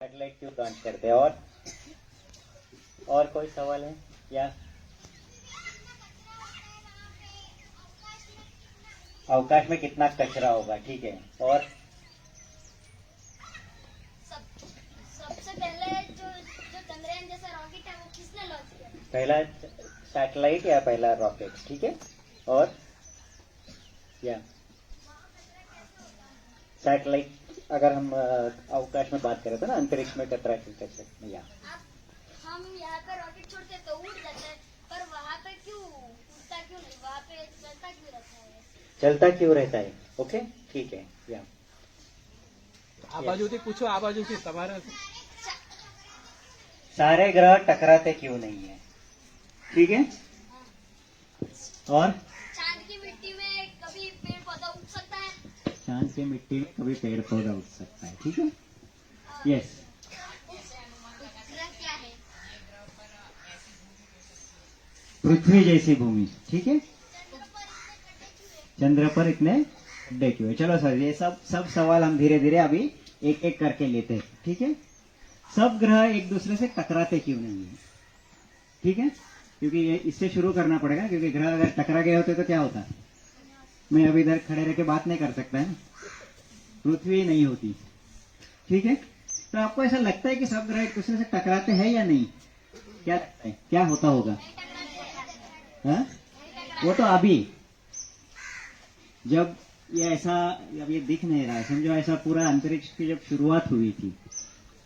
Satellite क्यों launch करते हैं? और कोई सवाल है या? अवकाश में कितना कचरा होगा, ठीक है। और सबसे पहले जो चंद्रयान जैसा रॉकेट है वो किसने लॉन्च किया? पहला सैटेलाइट या पहला रॉकेट, ठीक है। और या सैटेलाइट, अगर हम अवकाश में बात करें तो ना, अंतरिक्ष में कचरा कर सकते हैं। या हम यहाँ पे रॉकेट छोड़ते हैं तो उड़ जाता है, पर वहाँ पे क्यों उड़ता क्यों नहीं? वहाँ पे चलता क्यों रहता है? चलता क्यों रहता है? ओके, ठीक है। या આ બાજુથી પૂછો, આ બાજુથી તમારે सारे ग्रह टकराते क्यों नहीं है, ठीक है। और चांद की मिट्टी में कभी पेड़ पौधा उग सकता है? चांद की मिट्टी में कभी पेड़ पौधा उग सकता है, ठीक है। यस। ग्रह क्या है? पृथ्वी जैसी भूमि, ठीक है। चंद्र पर इतने गड्ढे क्यों है? चलो सर, ये सब सवाल हम धीरे धीरे अभी एक एक करके लेते हैं, ठीक है। सब ग्रह एक दूसरे से टकराते क्यों नहीं है, ठीक है। क्योंकि ये इससे शुरू करना पड़ेगा, क्योंकि ग्रह अगर टकरा गए होते तो क्या होता। मैं अभी इधर खड़े रह के बात नहीं कर सकता है, पृथ्वी नहीं होती, ठीक है। तो आपको ऐसा लगता है कि सब ग्रह एक दूसरे से टकराते हैं या नहीं? क्या लगता है, क्या होता होगा? हाँ? वो तो अभी जब ये ऐसा, अब ये दिख नहीं रहा है, समझो ऐसा पूरा अंतरिक्ष की जब शुरुआत हुई थी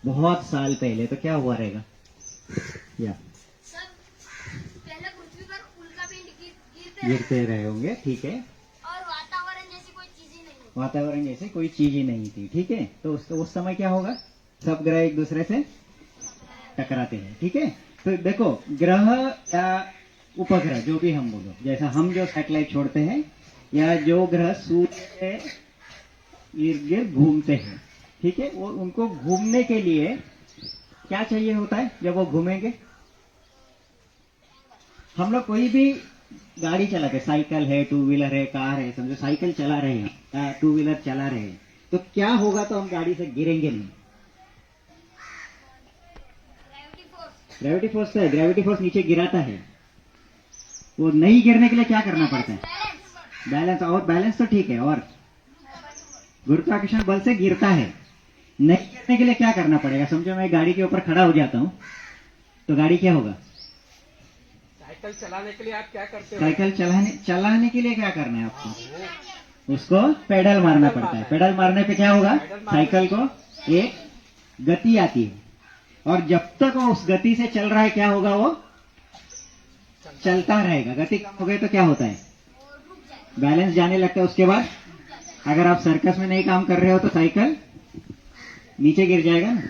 बहुत साल पहले, तो क्या हुआ रहेगा? या सब पहले पृथ्वी पर उल्कापिंड गिरते रहे होंगे, ठीक है। और वातावरण जैसी कोई चीज ही नहीं। वातावरण जैसे कोई चीज ही नहीं थी, ठीक है। तो उस समय क्या होगा? सब ग्रह एक दूसरे से टकराते हैं, ठीक है। तो देखो, ग्रह या उपग्रह जो भी हम बोलो, जैसा हम जो सैटेलाइट छोड़ते हैं या जो ग्रह सूर्य के इर्द गिर्द घूमते हैं, ठीक है, वो उनको घूमने के लिए क्या चाहिए होता है जब वो घूमेंगे? हम लोग कोई भी गाड़ी चलाते, साइकिल है, टू व्हीलर है, कार है, समझो साइकिल चला रहे हैं, टू व्हीलर चला रहे हैं, तो क्या होगा? तो हम गाड़ी से गिरेंगे नहीं। ग्रेविटी फोर्स है, ग्रेविटी फोर्स नीचे गिराता है। वो नहीं गिरने के लिए क्या करना पड़ता है? बैलेंस। और बैलेंस तो ठीक है, और गुरुत्वाकर्षण बल से गिरता है। नहीं गिरने के लिए क्या करना पड़ेगा? समझो मैं गाड़ी के ऊपर खड़ा हो जाता हूं, तो गाड़ी क्या होगा? साइकिल चलाने के लिए आप क्या करते हो? साइकिल चलाने के लिए क्या करना है आपको? उसको पेडल मारना पड़ता है। पेडल मारने पे क्या होगा? साइकिल को एक गति आती है, और जब तक वो उस गति से चल रहा है, क्या होगा? वो चलता रहेगा। गति कम हो गई तो क्या होता है? बैलेंस जाने लगता है। उसके बाद अगर आप सर्कस में नहीं काम कर रहे हो तो साइकिल नीचे गिर जाएगा ना।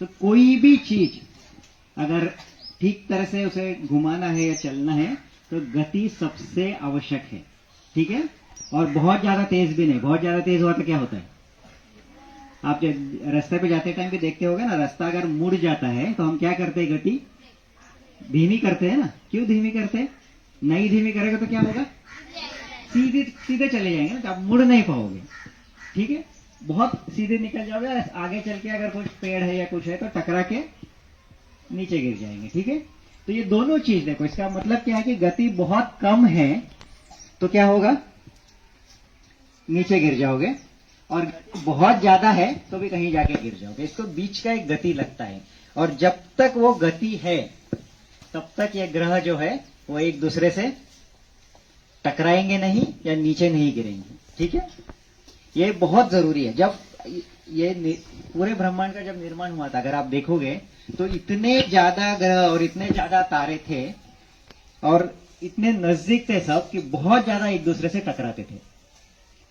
तो कोई भी चीज अगर ठीक तरह से उसे घुमाना है या चलना है तो गति सबसे आवश्यक है, ठीक है। और बहुत ज्यादा तेज भी नहीं। बहुत ज्यादा तेज हुआ तो क्या होता है? आप जब रास्ते पे जाते टाइम भी देखते होगे ना, रास्ता अगर मुड़ जाता है तो हम क्या करते हैं? गति धीमी करते हैं ना। क्यों धीमी करते हैं? नहीं धीमी करेगा तो क्या होगा? सीधे सीधे चले जाएंगे ना, आप मुड़ नहीं पाओगे, ठीक है। बहुत सीधे निकल जाओगे, आगे चल के अगर कुछ पेड़ है या कुछ है तो टकरा के नीचे गिर जाएंगे, ठीक है। तो ये दोनों चीज देखो, इसका मतलब क्या है कि गति बहुत कम है तो क्या होगा? नीचे गिर जाओगे, और गति बहुत ज्यादा है तो भी कहीं जाके गिर जाओगे। इसको बीच का एक गति लगता है, और जब तक वो गति है तब तक ये ग्रह जो है वो एक दूसरे से टकराएंगे नहीं या नीचे नहीं गिरेंगे, ठीक है। ये बहुत जरूरी है। जब ये पूरे ब्रह्मांड का जब निर्माण हुआ था, अगर आप देखोगे तो इतने ज्यादा ग्रह और इतने ज्यादा तारे थे और इतने नजदीक थे सब कि बहुत ज्यादा एक दूसरे से टकराते थे,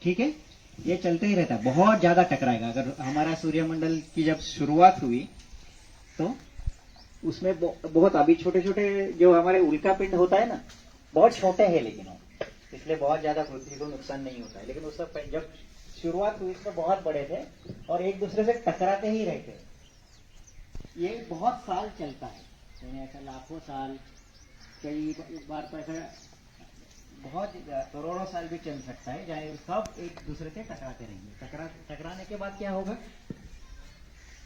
ठीक है। ये चलते ही रहता है, बहुत ज्यादा टकराएगा। अगर हमारा सूर्यमंडल की जब शुरुआत हुई तो उसमें बहुत, अभी छोटे छोटे जो हमारे उल्का पिंड होता है ना, बहुत छोटे हैं, लेकिन इसलिए बहुत ज्यादा पृथ्वी को नुकसान नहीं होता है। लेकिन उस सब जब शुरुआत हुई इसमें बहुत बड़े थे और एक दूसरे से टकराते ही रहते। ये बहुत साल चलता है, यानी ऐसा लाखों साल, कई बार तो ऐसा बहुत करोड़ों साल भी चल सकता है, जहाँ सब एक दूसरे से टकराते रहेंगे। टकराने के बाद क्या होगा?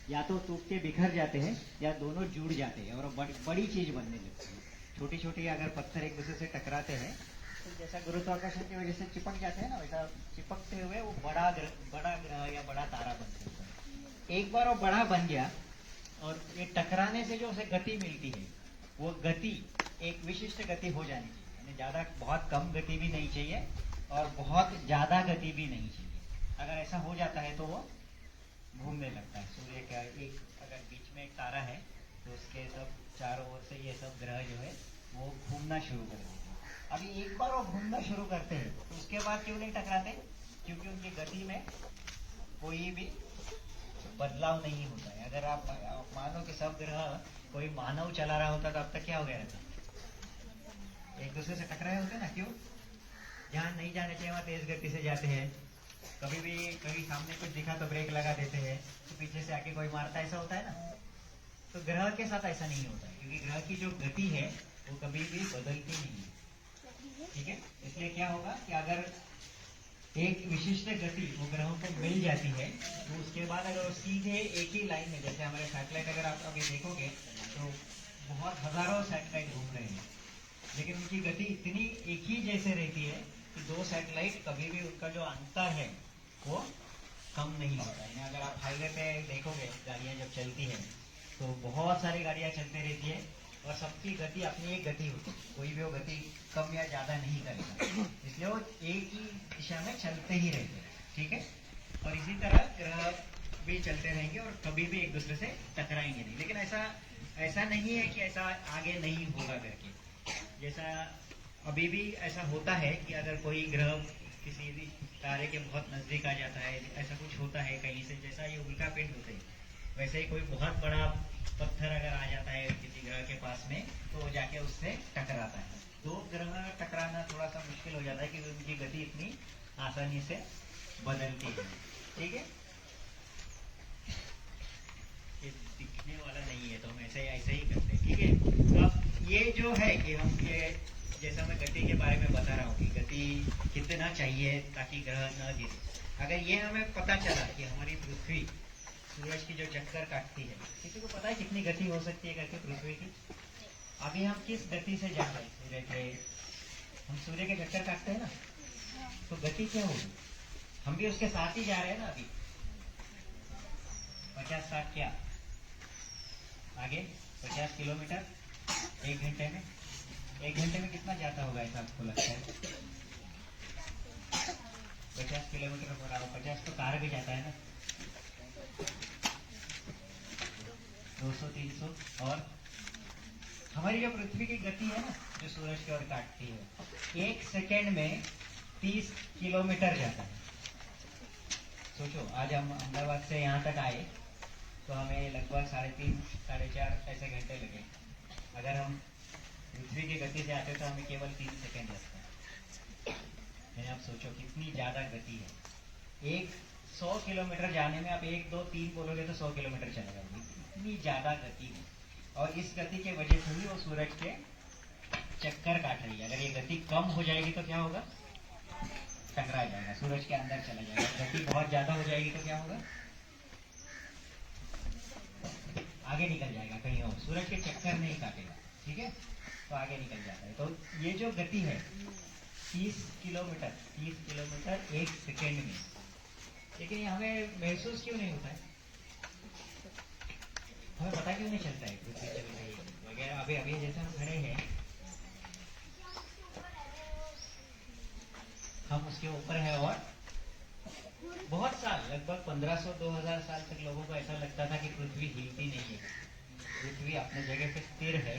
या तो टूट के बिखर जाते हैं या दोनों जुड़ जाते हैं और बड़ी चीज बनने लगती है। छोटी छोटी अगर पत्थर एक दूसरे से टकराते हैं तो जैसा गुरुत्वाकर्षण की वजह से चिपक जाते हैं ना, वैसा चिपकते हुए वो बड़ा ग्रह या बड़ा तारा बन सकता है। एक बार वो बड़ा बन गया और ये टकराने से जो उसे गति मिलती है वो गति एक विशिष्ट गति हो जानी चाहिए, यानी ज्यादा बहुत कम गति भी नहीं चाहिए और बहुत ज्यादा गति भी नहीं चाहिए। अगर ऐसा हो जाता है तो वो घूमने लगता है। सूर्य का एक अगर बीच में एक तारा है तो उसके सब चारों ओर से ये सब ग्रह जो है वो घूमना शुरू कर देते हैं। अभी एक बार वो घूमना शुरू करते हैं तो उसके बाद क्यों नहीं टकराते? क्योंकि उनकी गति में कोई भी बदलाव नहीं होता है। अगर आप मानो कि सब ग्रह कोई मानव चला रहा होता तो अब तक क्या हो गया रहता? एक दूसरे से टकराए होते ना। क्यों? जहाँ नहीं जाने चाहिए वहां तेज गति से जाते हैं। कभी सामने कुछ दिखा तो ब्रेक लगा देते हैं, तो पीछे से आके कोई मारता, ऐसा होता है ना। तो ग्रह के साथ ऐसा नहीं होता है, क्योंकि ग्रह की जो गति है वो कभी भी बदलती नहीं है। ठीक है, इसलिए क्या होगा कि अगर एक विशिष्ट गति वो ग्रहों को मिल जाती है तो उसके बाद अगर वो सीधे एक ही लाइन में, जैसे हमारे सैटेलाइट अगर आप अभी देखोगे तो बहुत हजारों सैटेलाइट घूम रहे हैं, लेकिन उनकी गति इतनी एक ही जैसे रहती है कि दो सैटेलाइट कभी भी उनका जो अंतर है वो कम नहीं होता है। अगर आप हाईवे पे देखोगे गाड़ियां जब चलती है तो बहुत सारी गाड़ियां चलती रहती है और सबकी गति अपनी एक गति होती है, कोई भी वो गति कम या ज्यादा नहीं करेगा, इसलिए वो एक ही दिशा में चलते ही रहते हैं। ठीक है, और इसी तरह ग्रह भी चलते रहेंगे और कभी भी एक दूसरे से टकराएंगे नहीं। लेकिन ऐसा नहीं है कि ऐसा आगे नहीं होगा करके। जैसा अभी भी ऐसा होता है कि अगर कोई ग्रह किसी भी तारे के बहुत नजदीक आ जाता है, ऐसा कुछ होता है कहीं से, जैसा ये उल्का पिंड होते हैं, वैसे ही कोई बहुत बड़ा पत्थर अगर आ जाता है किसी ग्रह के पास में तो वो जाके उससे टकराता है। दो ग्रह टकराना थोड़ा सा मुश्किल हो जाता है क्योंकि उनकी गति इतनी आसानी से बदलती है। ठीक है, ये दिखने वाला नहीं है तो हम ऐसे ही करते हैं। ठीक है, अब ये जो है कि हम ये जैसा मैं गति के बारे में बता रहा हूँ कि गति कितना चाहिए ताकि ग्रह न गिरे। अगर ये हमें पता चला कि हमारी पृथ्वी सूरज की जो चक्कर काटती है, किसी को पता है कितनी गति हो सकती है करके पृथ्वी की? अभी हम किस गति से जा रहे हैं सूर्य के, हम सूर्य के चक्कर काटते हैं ना, तो गति क्या होगी? हम भी उसके साथ ही जा रहे हैं ना। अभी 50-60 क्या आगे 50 किलोमीटर एक घंटे में। एक घंटे में कितना जाता होगा ऐसा आपको लगता है? 50 किलोमीटर बराबर 50 तो कार भी जाता है ना, 200-300। और हमारी जो पृथ्वी की गति है ना जो सूरज की ओर काटती है, एक सेकेंड में 30 किलोमीटर जाता है। सोचो, आज हम अहमदाबाद से यहाँ तक आए तो हमें लगभग 3.5-4 ऐसे घंटे लगे। अगर हम पृथ्वी की गति से आते तो हमें केवल 3 सेकेंड लगता है। आप सोचो कितनी ज्यादा गति है। 100 किलोमीटर जाने में आप 1, 2, 3 बोलोगे तो 100 किलोमीटर चलेगा। इतनी ज्यादा गति है और इस गति के वजह से ही वो सूरज के चक्कर काट रही है। अगर ये गति कम हो जाएगी तो क्या होगा? टकरा जाएगा, सूरज के अंदर चला जाएगा। गति बहुत ज्यादा हो जाएगी तो क्या होगा? आगे निकल जाएगा कहीं और, सूरज के चक्कर नहीं काटेगा। ठीक है, तो आगे निकल जाता है। तो ये जो गति है 30 किलोमीटर एक सेकेंड में, लेकिन ये हमें महसूस क्यों नहीं होता है? हमें पता क्यों नहीं चलता है पृथ्वी चल रही है वगैरह? अभी जैसे हम खड़े हैं, हम उसके ऊपर है और बहुत साल, लगभग 1500-2000 साल तक लोगों को ऐसा लगता था कि पृथ्वी हिलती नहीं है, पृथ्वी अपने जगह पे स्थिर है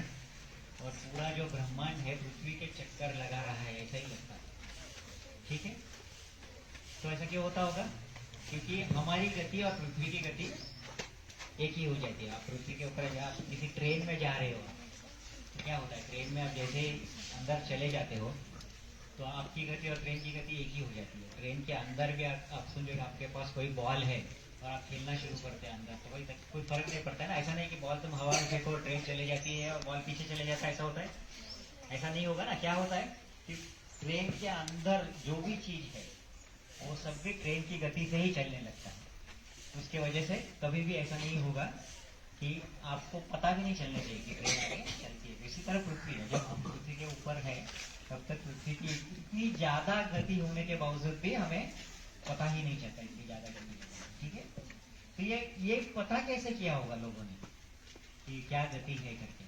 और पूरा जो ब्रह्मांड है पृथ्वी के चक्कर लगा रहा है, ऐसा ही लगता है। ठीक है, तो ऐसा क्यों होता होगा? क्योंकि हमारी गति और पृथ्वी की गति एक ही हो जाती है। आप पृथ्वी के ऊपर आप किसी ट्रेन में जा रहे हो तो क्या होता है? ट्रेन में आप जैसे अंदर चले जाते हो तो आपकी गति और ट्रेन की गति एक ही हो जाती है। ट्रेन के अंदर भी आप समझो आपके पास कोई बॉल है और आप खेलना शुरू करते हैं अंदर, तो कोई फर्क नहीं पड़ता है ना। ऐसा नहीं कि बॉल तुम हवा में फेंको, ट्रेन चले जाती है और बॉल पीछे चले जाता है, ऐसा होता है? ऐसा नहीं होगा ना। क्या होता है कि ट्रेन के अंदर जो भी चीज है वो सब भी ट्रेन की गति से ही चलने लगता है। उसके वजह से कभी भी ऐसा नहीं होगा कि आपको पता भी नहीं चलना चाहिए कि ट्रेन आगे चलती है। इसी तरह पृथ्वी है, जब हम पृथ्वी के ऊपर है तब तक पृथ्वी की इतनी ज्यादा गति होने के बावजूद भी हमें पता ही नहीं चलता इतनी ज्यादा गति है। ठीक है, तो ये पता कैसे किया होगा लोगों ने कि क्या गति है करके?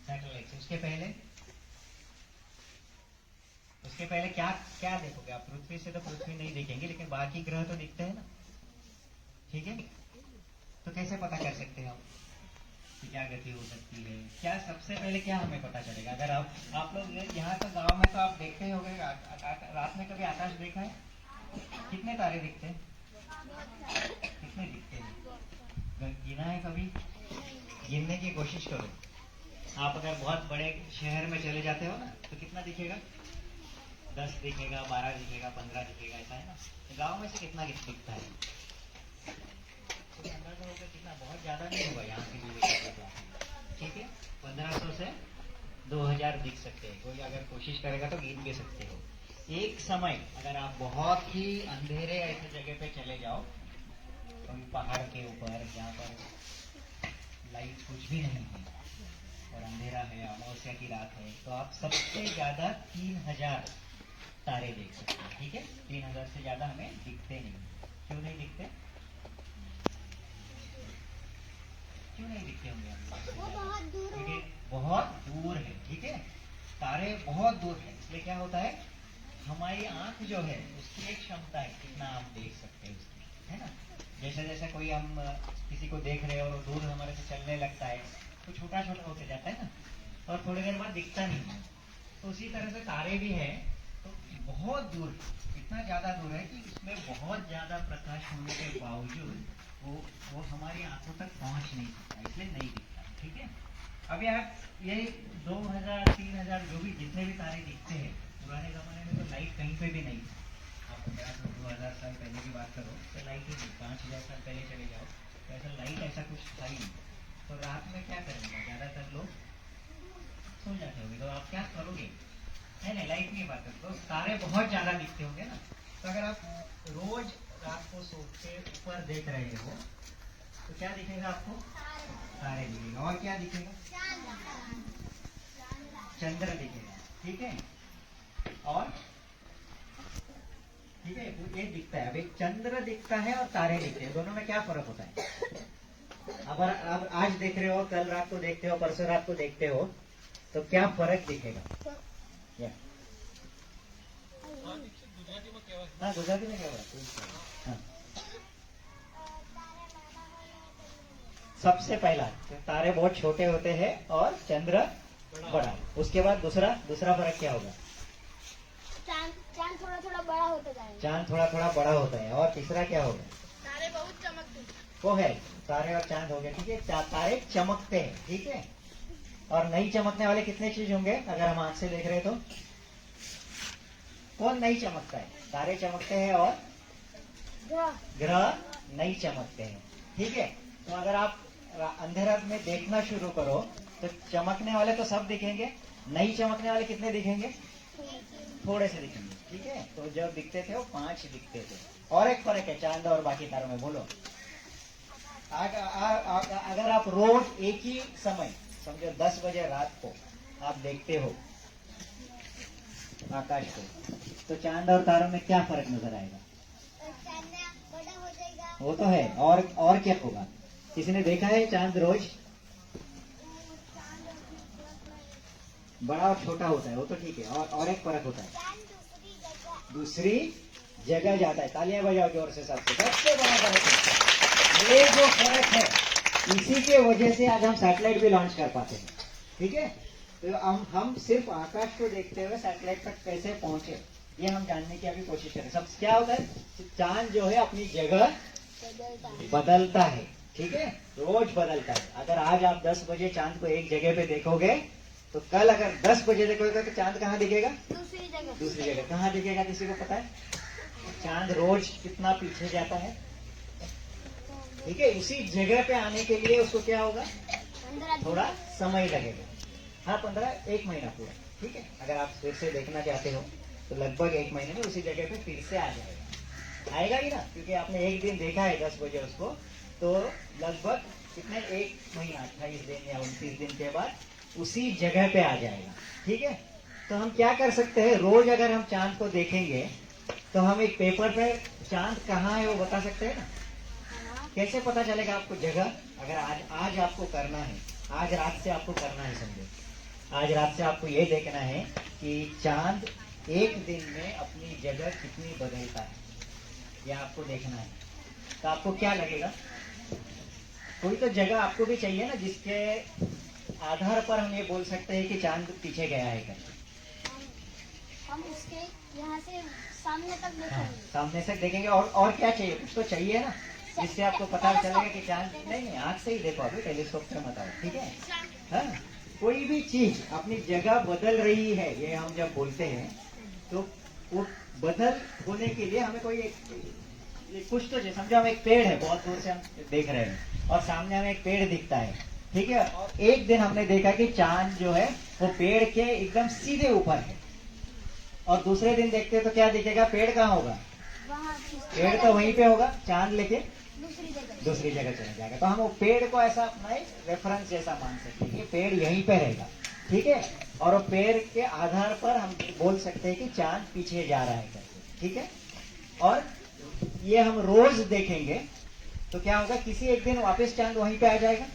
सैटेलाइट। उसके पहले क्या क्या देखोगे आप? पृथ्वी से तो पृथ्वी नहीं देखेंगे, लेकिन बाकी ग्रह तो दिखते हैं ना। ठीक है, तो कैसे पता कर सकते हैं हम कि क्या गति हो सकती है? क्या सबसे पहले क्या हमें पता चलेगा? अगर आप लोग यहाँ तो गांव में तो आप देखते ही होंगे, रात में कभी आकाश देखा है? कितने तारे दिखते हैं? कितने दिखते हैं? गिना है कभी? गिनने की कोशिश करो। आप अगर बहुत बड़े शहर में चले जाते हो ना, तो कितना दिखेगा? 10 दिखेगा, 12 दिखेगा, 15 दिखेगा, ऐसा है ना। तो गांव में से कितना दिखता है? तो अंदाजा होगा कितना, बहुत ज्यादा नहीं होगा यहाँ की दूरी। ठीक है, 1500 से 2000 दिख सकते हैं। कोई अगर कोशिश करेगा तो गिन भी सकते हो। एक समय अगर आप बहुत ही अंधेरे ऐसे जगह पे चले जाओ, कोई पहाड़ के ऊपर जहाँ पर लाइट कुछ भी नहीं है और अंधेरा है, अमावस्या की रात है, तो आप सबसे ज्यादा 3000 तारे देख सकते हैं। ठीक है, 3000 से ज्यादा हमें दिखते नहीं। क्यों नहीं दिखते? क्यों नहीं दिखते होंगे? वो बहुत दूर है। क्योंकि बहुत दूर है। ठीक है, तारे बहुत दूर है, इसलिए क्या होता है, हमारी आंख जो है उसकी एक क्षमता है कितना आप देख सकते हैं उसकी, है ना। जैसे जैसे कोई हम किसी को देख रहे हैं और वो दूर हमारे से चलने लगता है तो छोटा छोटा होते जाता है ना, और थोड़ी देर बाद दिखता नहीं है। तो उसी तरह से तारे भी है, तो बहुत दूर, इतना ज्यादा दूर है कि उसमें बहुत ज्यादा प्रकाश होने के बावजूद वो हमारी आंखों तक पहुंच नहीं सकता, इसलिए नहीं दिखता। ठीक है, अभी आप ये 2000 3000 जो भी जितने भी तारे दिखते हैं, पुराने जमाने में तो लाइट कहीं पे भी नहीं था। आप 2000 साल पहले की बात करो तो लाइट ही नहीं, 5000 साल पहले चले जाओ तो ऐसा लाइट ऐसा कुछ था ही नहीं। तो रात में क्या करेंगे? ज्यादातर लोग सो जाते होंगे, तो आप क्या करोगे? है ना, लाइट की बात करो तो तारे बहुत ज्यादा दिखते होंगे ना। तो अगर आप रोज रात को सो के ऊपर देख रहे हो तो क्या दिखेगा आपको? तारे दिखेगा। और क्या दिखेगा? चंद्र दिखेगा। ठीक है, और ठीक है, ये दिखता है। अभी चंद्र दिखता है और तारे दिखते हैं, दोनों में क्या फर्क होता है? अगर आप आज देख रहे हो, कल रात को देखते हो, परसों रात को देखते हो, तो क्या फर्क दिखेगा? या हाँ, गुजराती में क्या बात? हाँ, सबसे पहला तारे बहुत छोटे होते हैं और चंद्र बड़ा। उसके बाद दूसरा फर्क क्या होगा? चांद थोड़ा थोड़ा बड़ा होता जाएगा। चांद थोड़ा थोड़ा बड़ा होता है। और तीसरा क्या होगा? तारे बहुत चमकते हैं। वो है तारे और चांद हो गया। ठीक है, तारे चमकते हैं। ठीक है, और नहीं चमकने वाले कितने चीज होंगे अगर हम आंख से देख रहे हैं तो? कौन नहीं चमकता है? तारे चमकते हैं और ग्रह नहीं चमकते हैं। ठीक है, तो अगर आप अंधेरा में देखना शुरू करो तो चमकने वाले तो सब दिखेंगे, नहीं चमकने वाले कितने दिखेंगे? थोड़े से दिखेंगे। ठीक है, तो जब दिखते थे वो 5 दिखते थे। और एक फर्क है चांद और बाकी तारों में, बोलो। अगर आप रोज एक ही समय, समझो 10 बजे रात को आप देखते हो आकाश को, तो चांद और तारों में क्या फर्क नजर आएगा? बड़ा हो जाएगा। वो तो है। और क्या होगा? किसी ने देखा है चांद रोज? बड़ा और छोटा होता है, वो तो ठीक है। और एक फर्क होता है, चांद दूसरी जगह जाता है। तालियां बजाओ जोर से सबसे बड़ा फर्क है। ये जो फर्क है, इसी के वजह से आज हम सैटेलाइट भी लॉन्च कर पाते हैं। ठीक है, तो हम सिर्फ आकाश को देखते हुए सैटेलाइट तक कैसे पहुंचे, ये हम जानने की अभी कोशिश करें। सब क्या होता है, चांद जो है अपनी जगह बदलता है। ठीक है, रोज बदलता है। अगर आज आप 10 बजे चांद को एक जगह पे देखोगे, तो कल अगर 10 बजे देखोगे तो चांद कहाँ दिखेगा? दूसरी जगह। कहाँ दिखेगा किसी को पता है? चांद रोज कितना पीछे जाता है। ठीक है, इसी जगह पे आने के लिए उसको क्या होगा? थोड़ा समय लगेगा। हाँ, 1 महीना पूरा। ठीक है, अगर आप फिर से देखना चाहते हो तो लगभग 1 महीने में उसी जगह पे फिर से आ जाएगा। आएगा ही ना, क्योंकि आपने एक दिन देखा है 10 बजे उसको, तो लगभग कितने, 1 महीना 28 दिन या 29 दिन के बाद उसी जगह पे आ जाएगा। ठीक है, तो हम क्या कर सकते हैं, रोज अगर हम चांद को देखेंगे तो हम एक पेपर पे चांद कहाँ है वो बता सकते हैं ना। कैसे पता चलेगा आपको जगह, अगर आज आपको करना है, आज रात से आपको करना है, समझो आज रात से आपको ये देखना है कि चांद एक दिन में अपनी जगह कितनी बदलता है, यह आपको देखना है। तो आपको क्या लगेगा, कोई तो जगह आपको भी चाहिए ना जिसके आधार पर हम ये बोल सकते हैं कि चांद पीछे गया है करके। हम उसके यहाँ से सामने तक हाँ, देखेंगे। सामने से देखेंगे, और क्या चाहिए, कुछ तो चाहिए ना जिससे आपको पता चलेगा कि चांद, नहीं आँख से ही देखो, अभी टेलीस्कोप से मत आओ। ठीक है, हाँ, कोई भी चीज अपनी जगह बदल रही है, ये हम जब बोलते हैं तो वो बदल होने के लिए हमें कोई ये कुछ तो चाहिए। समझो हम एक पेड़ है, बहुत दूर से हम देख रहे हैं और सामने हमें एक पेड़ दिखता है। ठीक है, और एक दिन हमने देखा कि चांद जो है वो पेड़ के एकदम सीधे ऊपर है, और दूसरे दिन देखते हैं तो क्या दिखेगा, पेड़ कहाँ होगा, वहाँ पेड़ तो वहीं पे होगा, चांद लेके दूसरी जगह चला जाएगा। तो हम वो पेड़ को ऐसा अपना एक रेफरेंस जैसा मान सकते हैं कि पेड़ यहीं पे रहेगा। ठीक है, और वो पेड़ के आधार पर हम बोल सकते हैं कि चांद पीछे जा रहा है करके। ठीक है, और ये हम रोज देखेंगे तो क्या होगा, किसी एक दिन वापस चांद वहीं पे आ जाएगा।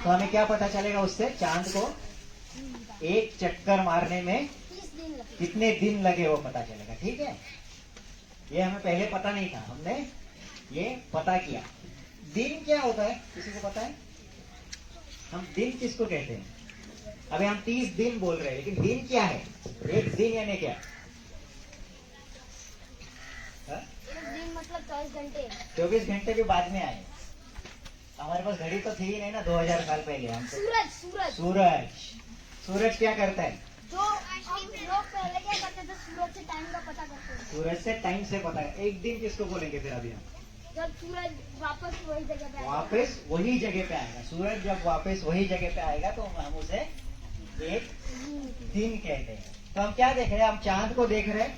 तो हमें क्या पता चलेगा उससे, चांद को एक चक्कर मारने में 30 दिन लगेगा। कितने दिन लगे वो पता चलेगा। ठीक है, ये हमें पहले पता नहीं था, हमने ये पता किया। दिन क्या होता है, किसी को पता है, हम दिन किसको कहते हैं, अभी हम 30 दिन बोल रहे हैं, लेकिन दिन क्या है, एक दिन यानी क्या, हाँ? एक दिन मतलब 24 घंटे। 24 घंटे भी बाद में आए, हमारे पास घड़ी तो थी ही नहीं ना 2000 साल पहले। हम सूरज सूरज सूरज, सूरज क्या करता है, जो हम लोग पहले क्या करते थे, सूरज से टाइम का पता करते थे। सूरज से टाइम से पता है। एक दिन किसको बोलेंगे फिर अभी हम, जब सूरज वापस वही जगह पे आएगा। वापस वही जगह पे आएगा, सूरज जब वापस वही जगह पे आएगा तो हम उसे एक दिन कहते हैं। तो हम क्या देख रहे हैं, हम चांद को देख रहे हैं,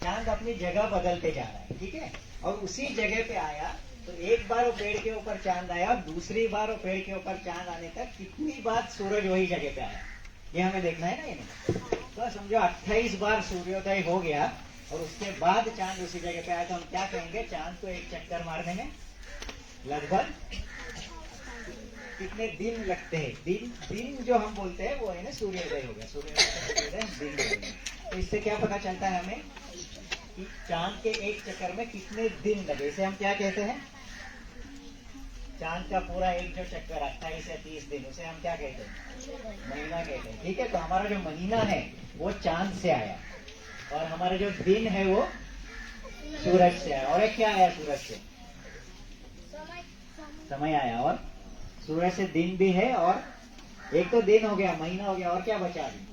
चांद अपनी जगह बदलते जा रहा है। ठीक है, और उसी जगह पे आया तो एक बार वो पेड़ के ऊपर चांद आया, और दूसरी बार वो पेड़ के ऊपर चांद आने तक कितनी बार सूरज वही जगह पे आया, ये हमें देखना है ना। ये तो समझो 28 बार सूर्योदय हो गया और उसके बाद चांद उसी जगह पे आया, तो हम क्या कहेंगे, चांद को एक चक्कर मारने में लगभग कितने दिन लगते हैं। दिन जो हम बोलते हैं वो है ना सूर्योदय हो गया, सूर्योदय दिन हो गया। तो इससे क्या पता चलता है हमें कि चांद के एक चक्कर में कितने दिन लगे। इसे हम क्या कहते हैं, चांद का पूरा एक जो चक्कर 28 या 30 दिन, उसे हम क्या कहते हैं, महीना कहते हैं। ठीक है, तो हमारा जो महीना है वो चांद से आया, और हमारा जो दिन है वो सूरज से आया। और एक क्या आया सूरज से, समय आया, और सूरज से दिन भी है, और एक तो दिन हो गया, महीना हो गया, और क्या बचा अभी,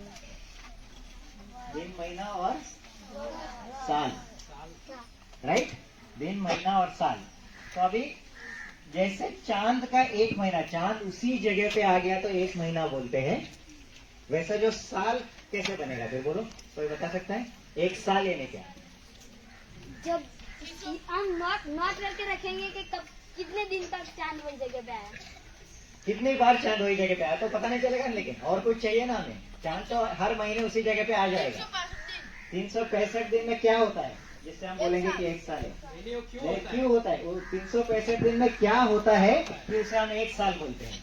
दिन महीना और साल, राइट, दिन महीना और साल। तो अभी जैसे चांद का एक महीना, चांद उसी जगह पे आ गया तो एक महीना बोलते हैं, वैसा जो साल कैसे बनेगा फिर बोलो, कोई बता सकता है, एक साल यानी क्या, जब हम नॉट करके रखेंगे कि कब कितने दिन तक चांद वही जगह पे आया। कितनी बार चांद वही जगह पे आया तो पता नहीं चलेगा, लेकिन और कुछ चाहिए ना हमें, चांद तो हर महीने उसी जगह पे आ जाएगा। 365 दिन में क्या होता है जिससे हम बोलेंगे कि एक साल है, नहीं, वो क्यों ये होता है? क्यों होता है, वो 365 दिन में क्या होता है कि उसे हम एक साल बोलते हैं।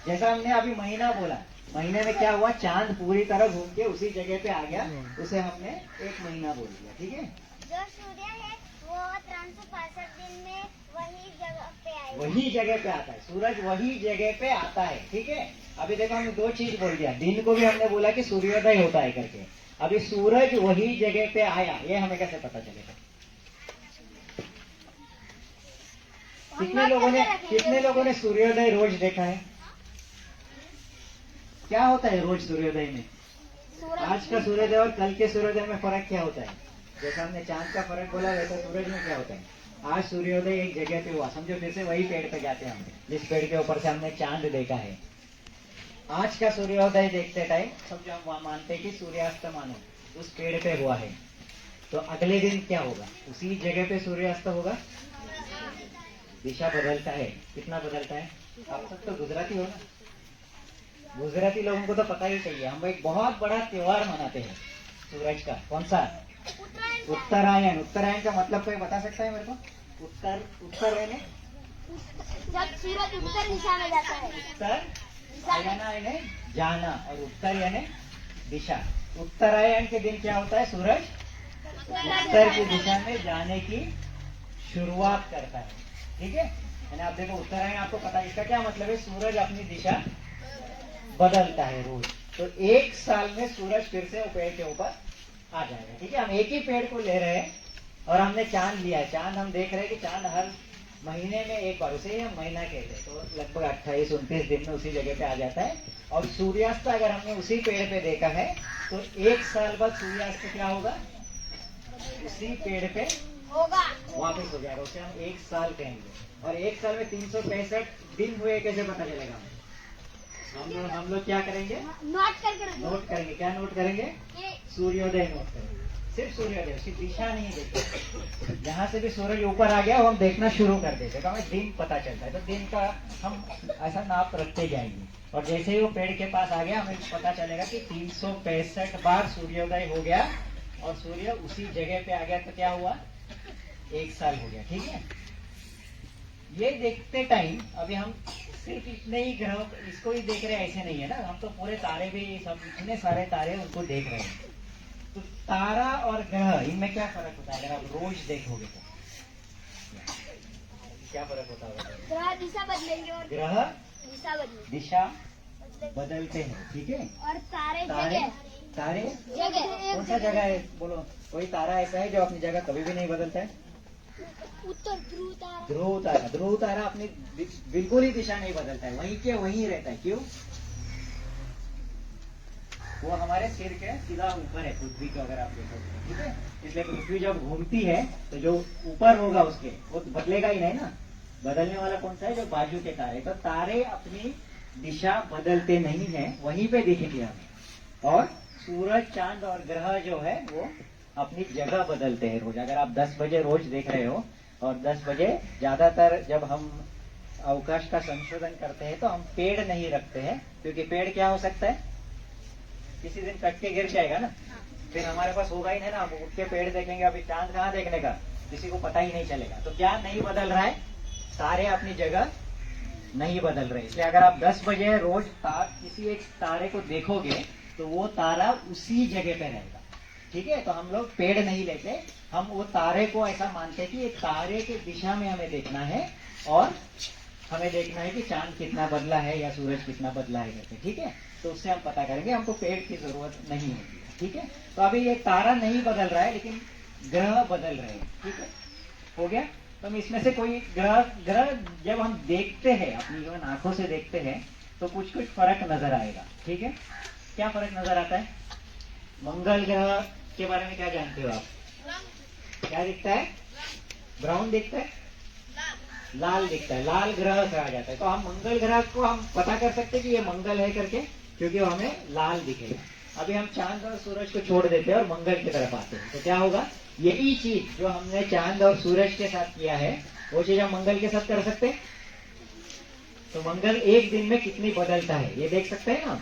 जैसा हमने अभी महीना बोला, महीने में क्या हुआ, चांद पूरी तरह घूम के उसी जगह पे आ गया, उसे हमने एक महीना बोल दिया। ठीक है, जो सूर्य है वो 365 दिन में वही जगह पे आएगा। वही जगह पे आता है, सूरज वही जगह पे आता है। ठीक है, अभी देखो हमने दो चीज बोल दिया, दिन को भी हमने बोला कि सूर्योदय होता है करके, अभी सूरज वही जगह पे आया, ये हमें कैसे पता चलेगा। कितने लोगों ने सूर्योदय रोज देखा है, क्या होता है रोज सूर्योदय में, आज का सूर्योदय और कल के सूर्योदय में फर्क क्या होता है, जैसा हमने चांद का फर्क बोला वैसा सूरज में क्या होता है। आज सूर्योदय एक जगह पे हुआ, समझो फिर से वही पेड़ पे जाते हैं हम, जिस पेड़ के ऊपर से हमने चांद देखा है। आज का सूर्योदय देखते टाइम समझो हम वहां मानते हैं कि सूर्यास्त मानो उस पेड़ पे हुआ है, तो अगले दिन क्या होगा? उसी जगह पे सूर्यास्त होगा। दिशा बदलता है, कितना बदलता है? आप सब तो गुजराती हो ना, गुजराती लोगों को तो पता ही चाहिए। हम एक बहुत बड़ा त्योहार मनाते हैं सूरज का। कौन सा? उत्तरायण। उत्तरायण का मतलब कोई बता सकता है मेरे को? उत्तर यानी जब सूरज उत्तर दिशा में जाता है। उत्तर यानी जाना और उत्तर यानी दिशा। उत्तरायण के दिन क्या होता है? सूरज उत्तर की दिशा में जाने की शुरुआत करता है। ठीक है, यानी आप देखो उत्तरायण आपको पता है, इसका क्या मतलब है? सूरज अपनी दिशा बदलता है रोज। तो एक साल में सूरज फिर से पेड़ के ऊपर आ जाएगा। ठीक है, हम एक ही पेड़ को ले रहे हैं और हमने चांद लिया है। चांद हम देख रहे हैं कि चांद हर महीने में एक बार, उसे ही हम महीना कहते हैं, तो लगभग 28-29 दिन में उसी जगह पे आ जाता है। और सूर्यास्त अगर हमने उसी पेड़ पे देखा है तो एक साल बाद सूर्यास्त क्या होगा? उसी पेड़ पे होगा, वापस हो जाएगा। उसे हम एक साल कहेंगे। और एक साल में 365 दिन हुए कैसे पता चलेगा? हम लोग क्या करेंगे? नोट करके रखो। नोट करेंगे। क्या नोट करेंगे? ये सूर्योदय नोट करेंगे। सिर्फ सूर्योदय, उसकी दिशा नहीं देखते। जहाँ से भी सूरज ऊपर आ गया वो हम देखना शुरू कर देते, तो हमें दिन पता चलता है। तो दिन का हम ऐसा नाप रखते जाएंगे और जैसे ही वो पेड़ के पास आ गया हमें पता चलेगा कि 365 बार सूर्योदय हो गया और सूर्य उसी जगह पे आ गया। तो क्या हुआ? एक साल हो गया। ठीक है, ये देखते टाइम अभी हम सिर्फ इतने ही ग्रहों इसको ही देख रहे हैं ऐसे नहीं है ना, हम तो पूरे तारे भी, सब इतने सारे तारे उनको देख रहे हैं। तो तारा और ग्रह इनमें क्या फर्क होता है? अगर आप रोज देखोगे तो क्या फर्क होता होगा? ग्रह दिशा बदलेंगे और ग्रह दिशा बदलेंगे दिशा बदलते हैं। ठीक है, और तारे तारे जगह तारे जगह कौन सा जगह है? बोलो, कोई तारा ऐसा है जो अपनी जगह कभी भी नहीं बदलता है? उत्तर ध्रुव तारा। ध्रुव तारा। ध्रुव तारा अपनी बिल्कुल ही दिशा नहीं बदलता है, वहीं के वहीं रहता है। क्यों? वो हमारे सिर के सीधा ऊपर है पृथ्वी को, अगर आप देखोगे। ठीक है, इसलिए पृथ्वी जब घूमती है तो जो ऊपर होगा उसके वो बदलेगा ही नहीं ना। बदलने वाला कौन सा है? जो बाजू के तारे। तो तारे अपनी दिशा बदलते नहीं है, वहीं पे दिखेंगे हमें। और सूरज, चांद और ग्रह जो है वो अपनी जगह बदलते हैं रोज। अगर आप 10 बजे रोज देख रहे हो और 10 बजे ज्यादातर जब हम अवकाश का संशोधन करते हैं तो हम पेड़ नहीं रखते हैं, क्योंकि पेड़ क्या हो सकता है? किसी दिन कट के गिर जाएगा ना, फिर हमारे पास होगा ही नहीं ना। हम उठ के पेड़ देखेंगे, अभी चांद कहाँ देखने का, किसी को पता ही नहीं चलेगा। तो क्या नहीं बदल रहा है? तारे अपनी जगह नहीं बदल रहे। इसलिए अगर आप 10 बजे रोज किसी एक तारे को देखोगे तो वो तारा उसी जगह पे रहेगा। ठीक है, तो हम लोग पेड़ नहीं लेते, हम वो तारे को ऐसा मानते हैं कि ये तारे के दिशा में हमें देखना है और हमें देखना है कि चांद कितना बदला है या सूरज कितना बदला है करके। ठीक है, तो उससे हम पता करेंगे, हमको पेड़ की जरूरत नहीं होती है। ठीक है, तो अभी ये तारा नहीं बदल रहा है लेकिन ग्रह बदल रहे हैं। ठीक है, हो गया। तो हम इसमें से कोई ग्रह जब हम देखते हैं, अपनी जीवन आंखों से देखते हैं, तो कुछ कुछ फर्क नजर आएगा। ठीक है, क्या फर्क नजर आता है? मंगल ग्रह के बारे में क्या जानते हो आप? क्या दिखता है? ब्राउन दिखता है, लाल दिखता है, लाल ग्रह कहा जाता है। तो हम मंगल ग्रह को हम पता कर सकते हैं कि ये मंगल है करके, क्योंकि वो हमें लाल दिखेगा। अभी हम चांद और सूरज को छोड़ देते हैं और मंगल की तरफ आते हैं, तो क्या होगा? यही चीज जो हमने चांद और सूरज के साथ किया है वो चीज हम मंगल के साथ कर सकते हैं। तो मंगल एक दिन में कितनी बदलता है ये देख सकते हैं ना।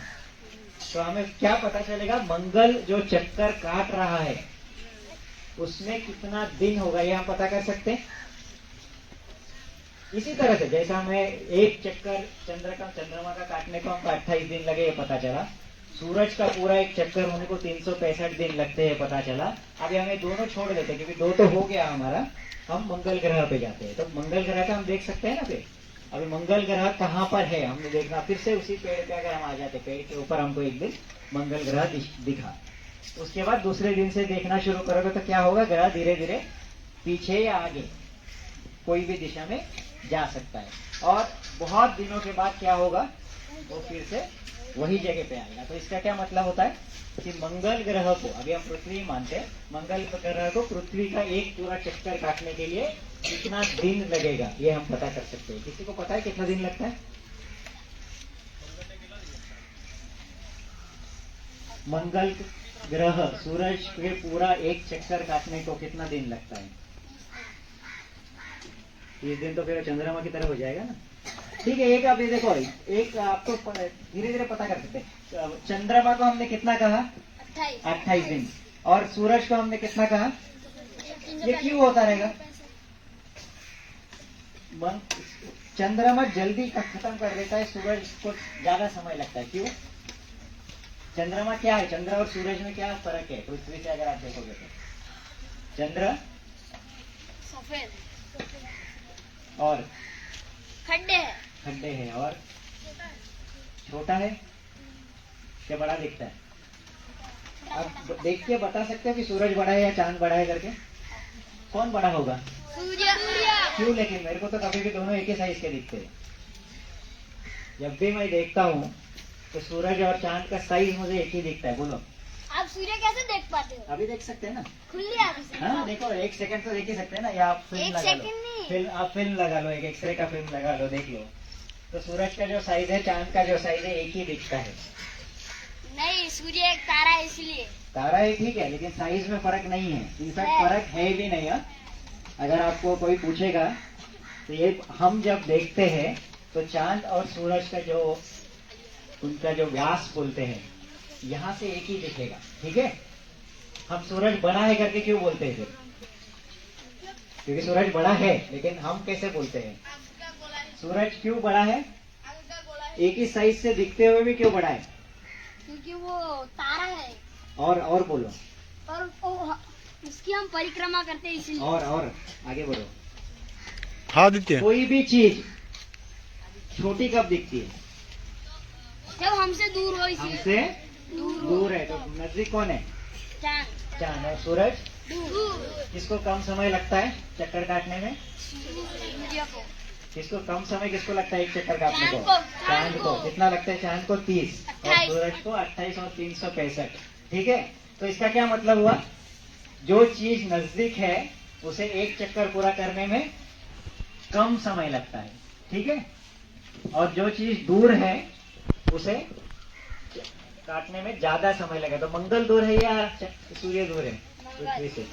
तो हमें क्या पता चलेगा? मंगल जो चक्कर काट रहा है उसमें कितना दिन होगा ये हम पता कर सकते हैं। इसी तरह से जैसा हमें एक चक्कर चंद्रमा का काटने को हमको 28 दिन लगे ये पता चला, सूरज का पूरा एक चक्कर होने को 365 दिन लगते हैं पता चला। अभी हमें दोनों छोड़ देते क्योंकि दो तो हो गया हमारा, हम मंगल ग्रह पे जाते हैं। तो मंगल ग्रह का हम देख सकते हैं ना। फिर अभी मंगल ग्रह कहाँ पर है हमने देखना, फिर से उसी पेड़ पे अगर हम आ जाते, पेड़ के ऊपर हमको एक दिन मंगल ग्रह दिखा, उसके बाद दूसरे दिन से देखना शुरू करोगे तो क्या होगा? ग्रह धीरे धीरे पीछे या आगे कोई भी दिशा में जा सकता है और बहुत दिनों के बाद क्या होगा? वो फिर से वही जगह पे आएगा। तो इसका क्या मतलब होता है कि मंगल ग्रह को, अभी हम पृथ्वी मानते हैं, मंगल ग्रह को पृथ्वी का एक पूरा चक्कर काटने के लिए कितना दिन लगेगा ये हम पता कर सकते हैं। किसी को पता है कितना दिन लगता है? मंगल ग्रह सूरज पे पूरा एक चक्कर काटने को कितना दिन लगता है? 30 दिन तो फिर चंद्रमा की तरह हो जाएगा ना। ठीक है, एक आप ये देखो, एक आपको धीरे धीरे पता कर सकते हैं। चंद्रमा को हमने कितना कहा? 28 दिन। और सूरज को हमने कितना कहा? ये क्यों होता रहेगा? चंद्रमा जल्दी खत्म कर देता है, सूरज को ज्यादा समय लगता है। क्यों? चंद्रमा क्या है? चंद्र और सूरज में क्या फर्क है पृथ्वी से अगर आप देखोगे तो? चंद्र सफेद और खड्डे है और छोटा है क्या बड़ा दिखता है? आप देख के बता सकते हो कि सूरज बड़ा है या चांद बड़ा है करके? कौन बड़ा होगा? सूर्य। क्यों? लेकिन मेरे को तो कभी भी दोनों एक ही साइज के दिखते हैं। जब भी मैं देखता हूँ तो सूरज और चांद का साइज मुझे एक ही दिखता है। बोलो, आप सूर्य कैसे देख पाते हो? अभी देख सकते हैं ना? खुली आंखों से। हाँ देखो, 1 सेकंड तो देख ही सकते हैं ना। या आप फिल्म एक लगा लो, सेकंड नहीं। आप फिल्म लगा लो, एक एक्सरे का फिल्म लगा लो, देख लो। तो सूरज का जो साइज है, चांद का जो साइज है, एक ही दिखता है। नहीं, सूर्य एक तारा है इसलिए। तारा ही ठीक है, लेकिन साइज में फर्क नहीं है। इनफैक्ट फर्क है भी नहीं है। अगर आपको कोई पूछेगा तो ये हम जब देखते हैं तो चांद और सूरज का जो उनका जो व्यास बोलते हैं, यहाँ से एक ही दिखेगा। ठीक है, हम सूरज बड़ा है करके क्यों बोलते हैं फिर? क्योंकि सूरज बड़ा है, लेकिन हम कैसे बोलते हैं? सूरज क्यों बड़ा है? एक ही साइज से दिखते हुए भी क्यों बड़ा है? क्योंकि वो तारा है और बोलो। और उसकी हम परिक्रमा करते हैं इसलिए। और आगे बोलो। हाँ आदित्य, कोई भी चीज छोटी कब दिखती है? जब हमसे दूर हो इसलिए। हमसे दूर है। तो नजदीक कौन है? चांद। चांद। और सूरज दूर। किसको कम समय लगता है चक्कर काटने में? सूर्य को। किसको कम समय किसको लगता है एक चक्कर काटने को? चांद को। चांद को। कितना लगता है चांद को? 30। और 28। सूरज को 28 और 365। ठीक है, तो इसका क्या मतलब हुआ? जो चीज नजदीक है उसे एक चक्कर पूरा करने में कम समय लगता है। ठीक है, और जो चीज दूर है उसे काटने में ज्यादा समय लगा। तो मंगल दूर है या सूर्य दूर है पृथ्वी से?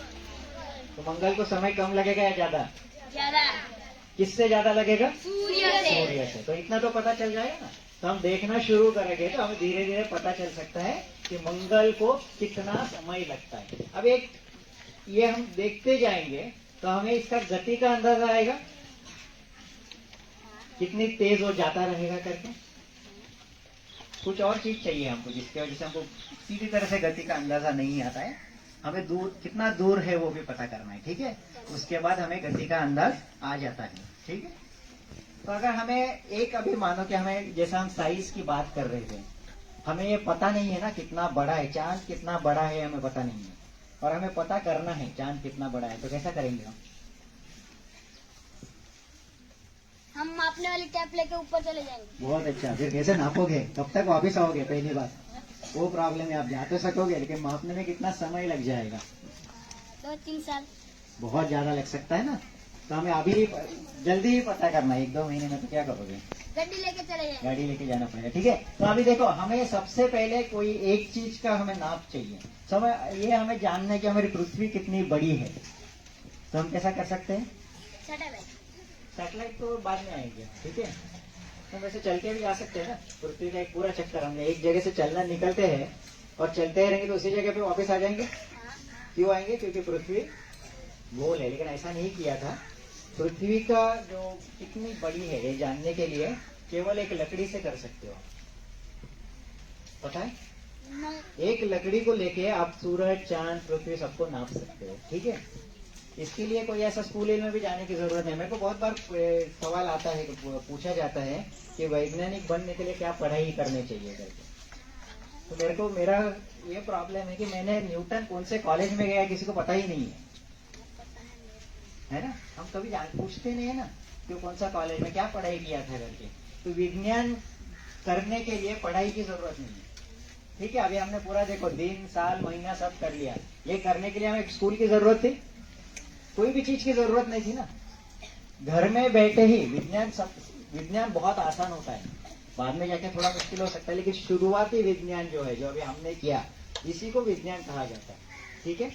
तो मंगल को समय कम लगेगा या ज्यादा? ज्यादा। किससे ज्यादा लगेगा? सूर्य से। सूर्य से। तो इतना तो पता चल जाएगा ना। तो हम देखना शुरू करेंगे तो हमें धीरे धीरे पता चल सकता है कि मंगल को कितना समय लगता है। अब एक ये हम देखते जाएंगे तो हमें इसका गति का अंदाजा आएगा, कितनी तेज वो जाता रहेगा करके। कुछ और चीज चाहिए हमको जिसकी वजह से हमको सीधी तरह से गति का अंदाजा नहीं आता है। हमें दूर कितना दूर है वो भी पता करना है। ठीक है, उसके बाद हमें गति का अंदाज आ जाता है। ठीक है, तो अगर हमें एक अभी मानो कि हमें जैसा हम साइज की बात कर रहे थे, हमें ये पता नहीं है ना कितना बड़ा है चांद, कितना बड़ा है हमें पता नहीं है, और हमें पता करना है चांद कितना बड़ा है। तो कैसा करेंगे हम मापने वाली टेप लेके ऊपर चले जाएंगे। बहुत अच्छा। फिर कैसे नापोगे? कब तक वापस आओगे? पहली बात वो प्रॉब्लम है। आप जा तो सकोगे लेकिन मापने में कितना समय लग जाएगा? 2-3 साल। बहुत ज्यादा लग सकता है ना। तो हमें अभी ही जल्दी ही पता करना है। 1-2 महीने में तो क्या करोगे? गड्डी लेके चले जाएंगे। गाड़ी लेके जाना पड़ेगा। ठीक है, तो अभी देखो हमें सबसे पहले कोई एक चीज का हमें नाप चाहिए। ये हमें जानना है कि हमारी पृथ्वी कितनी बड़ी है। तो हम कैसा कर सकते हैं? सैटेलाइट तो बाद में आएंगे। ठीक है, तो वैसे चल के भी आ सकते हैं ना। पृथ्वी का एक पूरा चक्कर हमने एक जगह से चलना निकलते हैं और चलते रहेंगे तो उसी जगह पे वापस आ जाएंगे। क्यों आएंगे? क्योंकि पृथ्वी गोल है। लेकिन ऐसा नहीं किया था। पृथ्वी का जो कितनी बड़ी है ये जानने के लिए केवल एक लकड़ी से कर सकते हो। पता है? एक लकड़ी को लेके आप सूरज, चांद, पृथ्वी सबको नाप सकते हो। ठीक है, इसके लिए कोई ऐसा स्कूल में भी जाने की जरूरत नहीं। मेरे को बहुत बार सवाल आता है, पूछा जाता है कि वैज्ञानिक बनने के लिए क्या पढ़ाई करनी चाहिए करके। तो मेरा ये प्रॉब्लम है कि मैंने न्यूटन कौन से कॉलेज में गया किसी को पता ही नहीं है ना। हम कभी पूछते नहीं है ना कि कौन सा कॉलेज में क्या पढ़ाई किया था करके। तो विज्ञान करने के लिए पढ़ाई की जरूरत नहीं है। ठीक है, अभी हमने पूरा देखो दिन, साल, महीना सब कर लिया। ये करने के लिए हमें स्कूल की जरूरत थी? कोई भी चीज की जरूरत नहीं थी ना। घर में बैठे ही विज्ञान बहुत आसान होता है। बाद में जाके थोड़ा मुश्किल हो सकता है, लेकिन शुरुआती विज्ञान जो है, जो अभी हमने किया, इसी को विज्ञान कहा जाता है। ठीक है,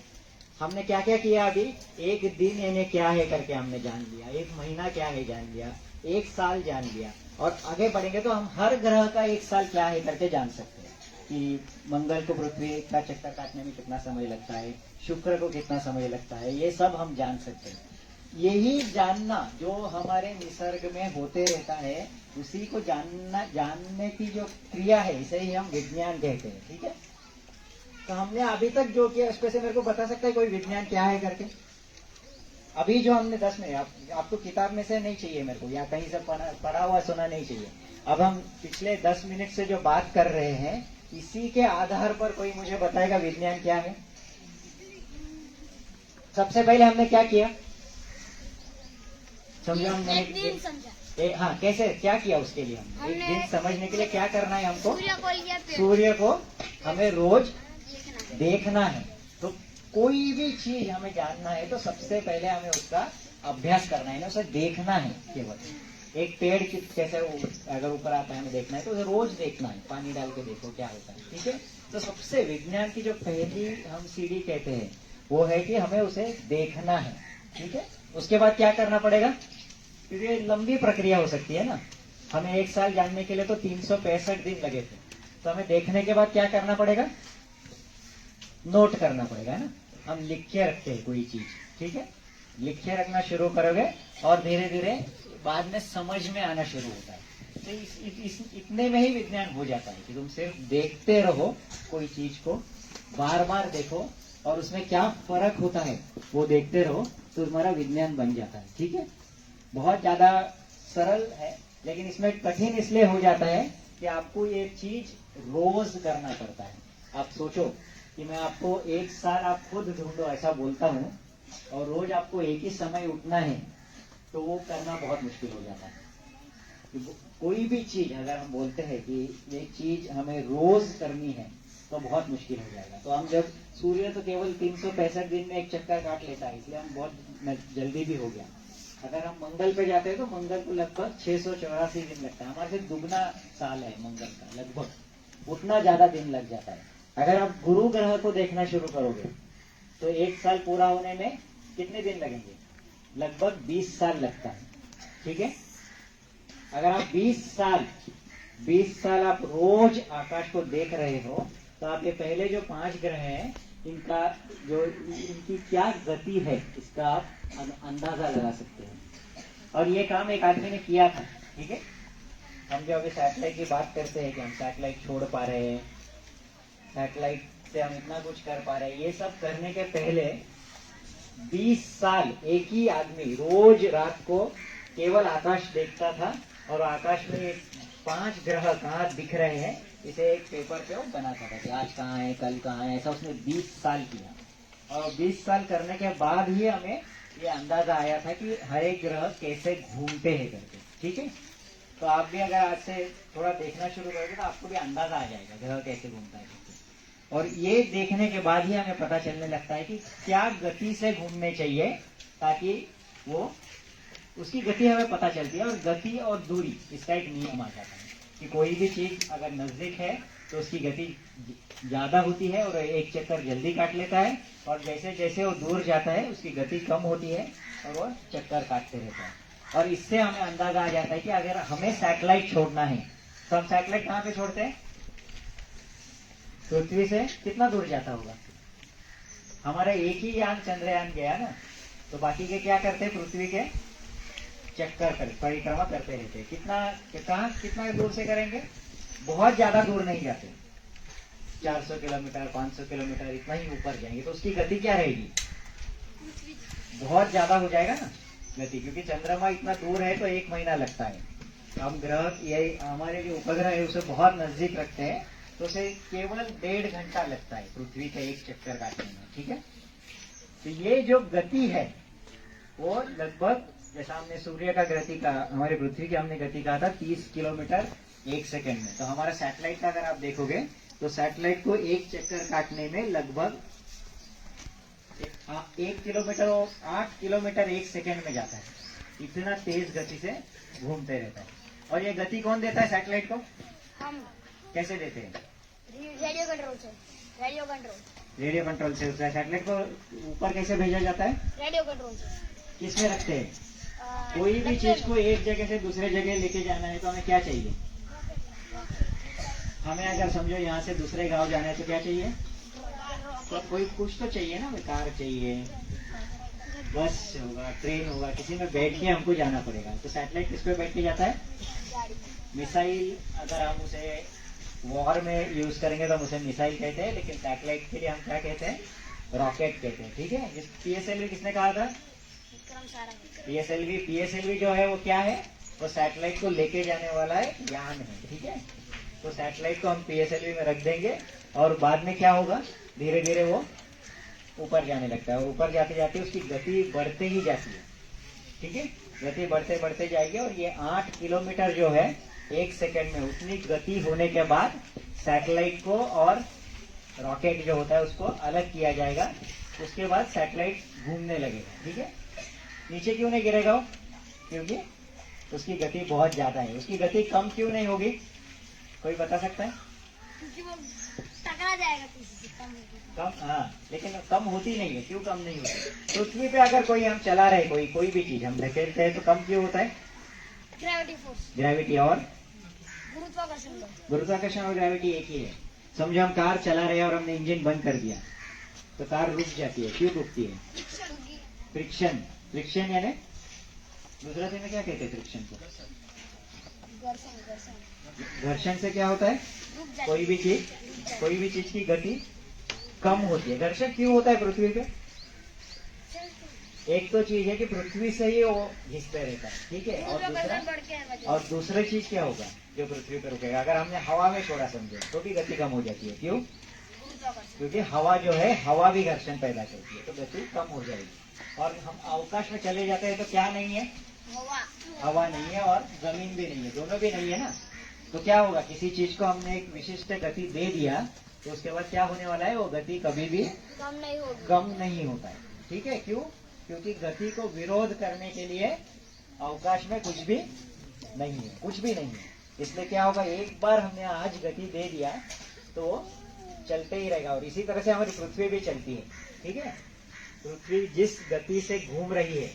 हमने क्या क्या किया अभी, एक दिन इन्हें क्या है करके हमने जान लिया, एक महीना क्या है जान लिया, एक साल जान लिया, और आगे बढ़ेंगे तो हम हर ग्रह का एक साल क्या है करके जान सकते हैं कि मंगल को पृथ्वी का चक्कर काटने में कितना समय लगता है, शुक्र को कितना समय लगता है, ये सब हम जान सकते हैं। यही जानना जो हमारे निसर्ग में होते रहता है, उसी को जानने की जो क्रिया है, इसे ही हम विज्ञान कहते हैं। ठीक है, तो हमने अभी तक जो किया उसमें से मेरे को बता सकता है कोई विज्ञान क्या है करके? अभी जो हमने 10 मिनट, आपको किताब में से नहीं चाहिए मेरे को, या कहीं से पढ़ा हुआ सुना नहीं चाहिए। अब हम पिछले 10 मिनट से जो बात कर रहे हैं, इसी के आधार पर कोई मुझे बताएगा विज्ञान क्या है? सबसे पहले हमने क्या किया समझो, हमने एक दिन समझा, हाँ, कैसे क्या किया उसके लिए हम एक हमने दिन समझने के लिए क्या करना है हमको? सूर्य को लिया, पेड़ सूर्य को हमें रोज लिखना है। देखना है। तो कोई भी चीज हमें जानना है तो सबसे पहले हमें उसका अभ्यास करना है ना, उसे देखना है केवल। एक पेड़ कैसे अगर ऊपर आता है हमें देखना है तो उसे रोज देखना है, पानी डाल के देखो क्या होता है। ठीक है, तो सबसे विज्ञान की जो पहली हम सीढ़ी कहते हैं वो है कि हमें उसे देखना है। ठीक है, उसके बाद क्या करना पड़ेगा, क्योंकि लंबी प्रक्रिया हो सकती है ना, हमें एक साल जानने के लिए तो 365 दिन लगे थे, तो हमें देखने के बाद क्या करना पड़ेगा, नोट करना पड़ेगा ना। हम लिख के रखते हैं कोई चीज, ठीक है, लिख के रखना शुरू करोगे और धीरे धीरे बाद में समझ में आना शुरू होता है। तो इतने में ही विज्ञान हो जाता है कि तुम सिर्फ देखते रहो कोई चीज को, बार बार देखो और उसमें क्या फर्क होता है वो देखते रहो, तो तुम्हारा विज्ञान बन जाता है। ठीक है, बहुत ज्यादा सरल है, लेकिन इसमें कठिन इसलिए हो जाता है कि आपको ये चीज रोज करना पड़ता है। आप सोचो कि मैं आपको एक साल आप खुद ढूंढो ऐसा बोलता हूँ, और रोज आपको एक ही समय उठना है, तो वो करना बहुत मुश्किल हो जाता है। कोई भी चीज अगर हम बोलते हैं कि ये चीज हमें रोज करनी है तो बहुत मुश्किल हो जाएगा। तो हम जब सूर्य तो केवल 365 दिन में एक चक्कर काट लेता है, इसलिए हम बहुत जल्दी भी हो गया। अगर हम मंगल पे जाते हैं तो मंगल को लगभग 684 दिन लगता है, हमारे से दुगना साल है मंगल का, लगभग उतना ज्यादा दिन लग जाता है। अगर आप गुरु ग्रह को देखना शुरू करोगे तो एक साल पूरा होने में कितने दिन लगेंगे, लगभग 20 साल लगता है। ठीक है, अगर आप 20 साल आप रोज आकाश को देख रहे हो, तो आपके पहले जो 5 ग्रह हैं इनकी क्या गति है इसका आप अंदाजा लगा सकते हैं। और ये काम एक आदमी ने किया था। ठीक है, हम जो अभी सैटेलाइट की बात करते हैं कि हम सैटेलाइट छोड़ पा रहे हैं, सैटेलाइट से हम इतना कुछ कर पा रहे हैं, ये सब करने के पहले 20 साल एक ही आदमी रोज रात को केवल आकाश देखता था, और आकाश में 5 ग्रह कहाँ दिख रहे हैं इसे एक पेपर पे वो बनाता था कि आज कहाँ है, कल कहाँ है, ऐसा उसने 20 साल किया। और 20 साल करने के बाद ही हमें ये अंदाजा आया था कि हर एक ग्रह कैसे घूमते हैं करके। ठीक है, तो आप भी अगर आज से थोड़ा देखना शुरू करोगे तो आपको भी अंदाजा आ जाएगा ग्रह कैसे घूमता है करके। और ये देखने के बाद ही हमें पता चलने लगता है कि क्या गति से घूमने चाहिए, ताकि वो उसकी गति हमें पता चलती है। और गति और दूरी इसका एक नियम आ जाता है कि कोई भी चीज अगर नजदीक है तो उसकी गति ज्यादा होती है और एक चक्कर जल्दी काट लेता है, और जैसे जैसे वो दूर जाता है उसकी गति कम होती है और वो चक्कर काटते रहता है। और इससे हमें अंदाजा आ जाता है कि अगर हमें सैटेलाइट छोड़ना है तो हम सैटेलाइट कहाँ पे छोड़ते हैं, पृथ्वी से कितना दूर जाता होगा। हमारा एक ही यान चंद्रयान गया ना, तो बाकी के क्या करते हैं, पृथ्वी के चक्कर परिक्रमा करते रहते हैं। कितना दूर से करेंगे, बहुत ज्यादा दूर नहीं जाते, 400 किलोमीटर 500 किलोमीटर इतना ही ऊपर जाएंगे, तो उसकी गति क्या रहेगी, बहुत ज्यादा हो जाएगा ना गति, क्योंकि चंद्रमा इतना दूर है तो 1 महीना लगता है। हम ग्रह ये हमारे जो उपग्रह है उसे बहुत नजदीक रखते हैं, तो उसे केवल 1.5 घंटा लगता है पृथ्वी का एक चक्कर काटने में। ठीक है, तो ये जो गति है वो लगभग, जैसा हमने सूर्य का गति का, हमारे पृथ्वी की हमने गति कहा था 30 किलोमीटर 1 सेकंड में। तो हमारा सैटेलाइट का अगर आप देखोगे तो सैटेलाइट को एक चक्कर काटने में लगभग 1 किलोमीटर 8 किलोमीटर 1 सेकंड में जाता है। इतना तेज गति से घूमते रहता है। और ये गति कौन देता है सैटेलाइट को, हम कैसे देते हैं, रेडियो कंट्रोल से। Radio control. रेडियो कंट्रोल से उसका सैटेलाइट को ऊपर कैसे भेजा जाता है? रेडियो कंट्रोल से। किस में रखते हैं? कोई भी डब्बे चीज में। को एक जगह से दूसरे जगह लेके जाना है तो हमें क्या चाहिए? हमें अगर समझो यहाँ से दूसरे गांव जाना है तो क्या चाहिए? तो कोई कुछ तो चाहिए ना, कार चाहिए, बस होगा, ट्रेन होगा, किसी में बैठ के हमको जाना पड़ेगा। तो सैटेलाइट किस पे बैठ के जाता है? गाड़ी। मिसाइल, अगर हम उसे वॉर में यूज करेंगे तो हम उसे मिसाइल कहते हैं, लेकिन सैटेलाइट के लिए हम क्या कहते हैं? रॉकेट कहते हैं। ठीक है। जिस पीएसएलवी किसने कहा था? विक्रम साराभाई। पीएसएलवी जो है वो क्या है? वो सैटेलाइट को लेके जाने वाला है यान है। ठीक है। तो सैटेलाइट को हम पीएसएलवी में रख देंगे और बाद में क्या होगा? धीरे धीरे वो ऊपर जाने लगता है और ऊपर जाते जाते उसकी गति बढ़ते ही जाती है। ठीक है। गति बढ़ते बढ़ते जाएगी और ये 8 किलोमीटर जो है 1 सेकंड में, उतनी गति होने के बाद सैटेलाइट को और रॉकेट जो होता है उसको अलग किया जाएगा। उसके बाद सैटेलाइट घूमने लगेगा। ठीक है। नीचे क्यों नहीं गिरेगा वो? क्योंकि उसकी गति बहुत ज्यादा है। उसकी गति कम क्यों नहीं होगी? कोई बता सकता है? क्योंकि वो टकरा जाएगा किसी से, कम होगी। कम, हाँ, लेकिन कम होती नहीं है। क्यों कम नहीं होती? पृथ्वी पे अगर कोई हम चला रहे, कोई भी चीज हम धकेलते हैं तो कम क्यों होता है? Gravity force. ग्रेविटी और गुरुत्वाकर्षण बल। गुरुत्वाकर्षण और ग्रेविटी एक ही है। समझो हम कार चला रहे हैं और हमने इंजन बंद कर दिया तो कार रुक जाती है। क्यों रुकती है? फ्रिक्शन। फ्रिक्शन यानी दूसरा से में क्या कहते हैं फ्रिक्शन को? घर्षण। घर्षण। घर्षण से क्या होता है? रुक जाएगा। कोई भी चीज की गति कम होती है। घर्षण क्यों होता है पृथ्वी पे? एक तो चीज है कि पृथ्वी से ही वो घिसते रहता है। ठीक है। गुरुत्वाकर्षण बढ़ के है वजह और दूसरी चीज क्या होगा जो पृथ्वी पे रुकेगा? अगर हमने हवा में छोड़ा समझो तो भी गति कम हो जाती है। क्यों? से। गुरुत्वाकर्षण। क्योंकि हवा जो है, हवा भी घर्षण पैदा करती है तो गति कम हो जाएगी। और हम अवकाश में चले जाते हैं तो क्या नहीं है? हवा। हवा नहीं है और जमीन भी नहीं है, दोनों भी नहीं है ना। तो क्या होगा? किसी चीज को हमने एक विशिष्ट गति दे दिया तो उसके बाद क्या होने वाला है? वो गति कभी भी कम नहीं होगी। कम नहीं होता है। ठीक है। क्यों? क्योंकि गति को विरोध करने के लिए अवकाश में कुछ भी नहीं है, कुछ भी नहीं है। इसलिए क्या होगा? एक बार हमने आज गति दे दिया तो वो चलते ही रहेगा। और इसी तरह से हमारी पृथ्वी भी चलती है। ठीक है। पृथ्वी जिस गति से घूम रही है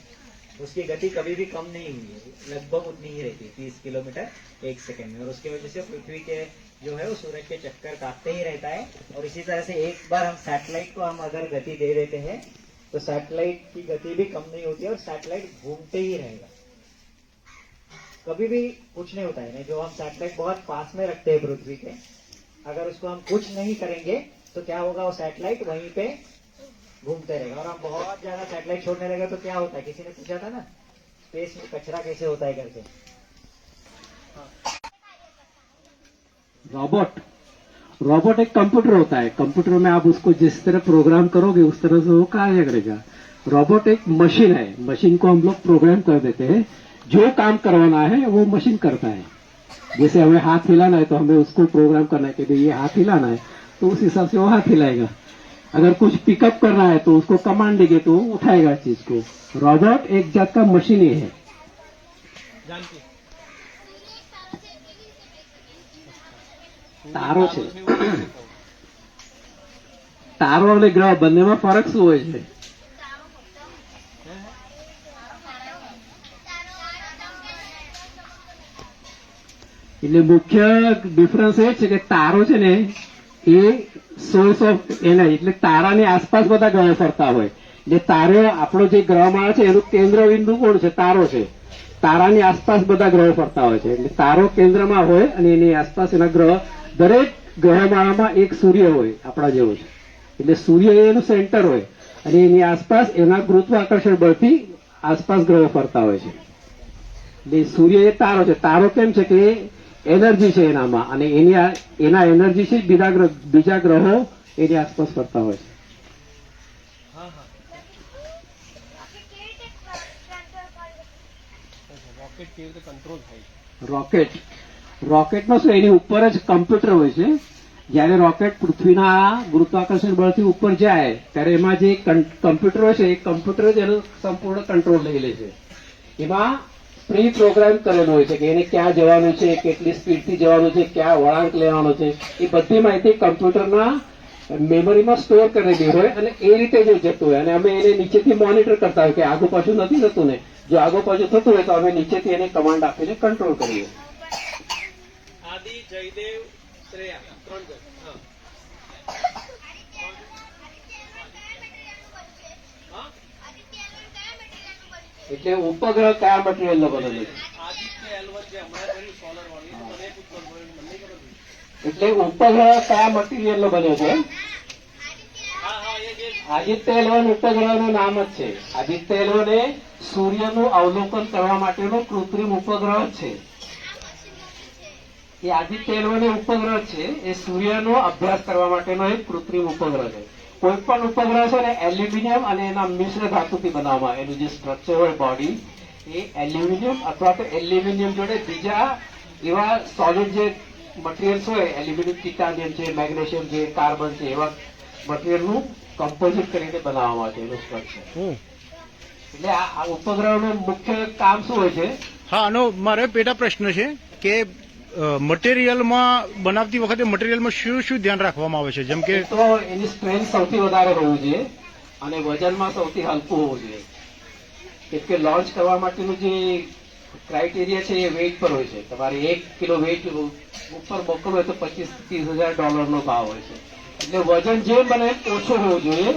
उसकी गति कभी भी कम नहीं हुई है, लगभग उतनी ही रहती है, 30 किलोमीटर 1 सेकंड में। और उसकी वजह से पृथ्वी के जो है वो सूरज के चक्कर काटते ही रहता है। और इसी तरह से एक बार हम सैटेलाइट को हम अगर गति दे देते हैं तो सैटेलाइट की गति भी कम नहीं होती है और सैटेलाइट घूमते ही रहेगा, कभी भी कुछ नहीं होता है। नहीं, जो हम सैटेलाइट बहुत पास में रखते हैं पृथ्वी के, अगर उसको हम कुछ नहीं करेंगे तो क्या होगा? वो सैटेलाइट वहीं पे घूमते रहेगा। और हम बहुत ज्यादा सैटेलाइट छोड़ने लगे तो क्या होता है? किसी ने पूछा था ना, स्पेस में कचरा कैसे होता है करके। रोबोट एक कंप्यूटर होता है। कंप्यूटर में आप उसको जिस तरह प्रोग्राम करोगे उस तरह से वो कार्य करेगा। रोबोट एक मशीन है। मशीन को हम लोग प्रोग्राम कर देते हैं, जो काम करवाना है वो मशीन करता है। जैसे हमें हाथ हिलाना है तो हमें उसको प्रोग्राम करना है कि भाई ये हाथ हिलाना है तो उस हिसाब से वो हाथ हिलाएगा। अगर कुछ पिकअप करना है तो उसको कमांड देंगे तो वो उठाएगा चीज को। रोबोट एक जात का मशीन ही है। जानकी તારો છે તારો અને ગ્રહ બંનેમાં ફરક શું હોય છે? એટલે મુખ્ય ડિફરન્સ એ છે કે તારો છે ને એ સોર્સ ઓફ એનર્જી, એટલે તારાની આસપાસ બધા ગ્રહો ફરતા હોય. એટલે તારો આપણો જે ગ્રહમાળા છે એનું કેન્દ્ર બિંદુ કોણ છે? તારો છે. તારાની આસપાસ બધા ગ્રહો ફરતા હોય છે. એટલે તારો કેન્દ્રમાં હોય અને એની આસપાસ એના ગ્રહ, દરેક ગ્રહમાળામાં એક સૂર્ય હોય આપણા જેવો છે. એટલે સૂર્ય એનું સેન્ટર હોય અને એની આસપાસ એના ગુરુત્વાકર્ષણ બળથી આસપાસ ગ્રહો ફરતા હોય છે. એટલે સૂર્ય એ તારો છે. તારો કેમ છે કે એનર્જી છે એનામાં અને એના એનર્જી છે બીજા ગ્રહો એની આસપાસ ફરતા હોય છે. हाँ हाँ रॉकेट केवी રીતે કંટ્રોલ થાય છે? રોકેટમાં શું એની ઉપર જ કમ્પ્યુટર હોય છે. જયારે રોકેટ પૃથ્વીના ગુરુત્વાકર્ષણ બળથી ઉપર જાય ત્યારે એમાં જે કમ્પ્યુટર હોય છે એ કમ્પ્યુટર જ એનું સંપૂર્ણ કંટ્રોલ લઈ લે છે. એમાં પ્રી પ્રોગ્રામ કરેલો હોય છે કે એને ક્યાં જવાનું છે, કેટલી સ્પીડથી જવાનું છે, ક્યાં વળાંક લેવાનો છે, એ બધી માહિતી કમ્પ્યુટરના મેમરીમાં સ્ટોર કરેલી હોય અને એ રીતે જ જતું હોય અને અમે એને નીચેથી મોનિટર કરતા હોય કે આગુ પાછું નથી થતું ને. જો આગુ પાછું થતું હોય તો અમે નીચેથી એને કમાન્ડ આપીને કંટ્રોલ કરીએ. આદિ, જયદેવ, શ્રેયા 3 જણ. હા. હા? એટલે ઉપગ્રહ કયા મટીરિયલ નો બનેલો છે? આદિત્ય L1 જે હમણાં કર્યું સોલર વાળી તો મને પૂછવાનું મને નહીં ખબર. એટલે ઉપગ્રહ કયા મટીરિયલ નો બન્યો છે? હા હા એ જે આદિત્ય L1 ઉપગ્રહનું નામ જ છે. આદિત્ય L1 એ સૂર્યનું અવલોકન કરવા માટેનો કૃત્રિમ ઉપગ્રહ જ છે. એ આદિત્ય L1 એ ઉપગ્રહ છે એ સૂર્યનો અભ્યાસ કરવા માટેનો એક કૃત્રિમ ઉપગ્રહ છે. કોઈ પણ ઉપગ્રહ છે ને એલ્યુમિનિયમ અને એના મિશ્ર ધાતુથી બનાવવામાં આવે. એનું જે સ્ટ્રક્ચર હોય બોડી એ એલ્યુમિનિયમ અથવા તો એલ્યુમિનિયમ જોડે બીજા એવા સોલિડ જે મટીરિયલ્સ હોય એલ્યુમિનિયમ, ટિટાનિયમ છે, મેગ્નેશિયમ છે, કાર્બન છે એવા મટીરિયલનું કમ્પોઝિટ કરીને બનાવવામાં આવે છે એનું સ્ટ્રક્ચર. એટલે આ ઉપગ્રહનું મુખ્ય કામ શું હોય છે? હા, આનો મારે પેટા પ્રશ્ન છે કે મટીરિયલમાં બનાવતી વખતે મટીરિયલમાં શું શું ધ્યાન રાખવામાં આવે છે? જેમ કે તો એની સ્ટ્રેન્થ સૌથી વધારે હોવું જોઈએ અને વજનમાં સૌથી હલકું હોવું જોઈએ. કેમ કે લોન્ચ કરવા માટેનું જે ક્રાઇટેરિયા છે એ વેઇટ પર હોય છે. તમારે 1 કિલો વેઇટ ઉપર મોકલવું હોય તો $25,000-30,000 નો ભાવ હોય છે. એટલે વજન જે બને ઓછું હોવું જોઈએ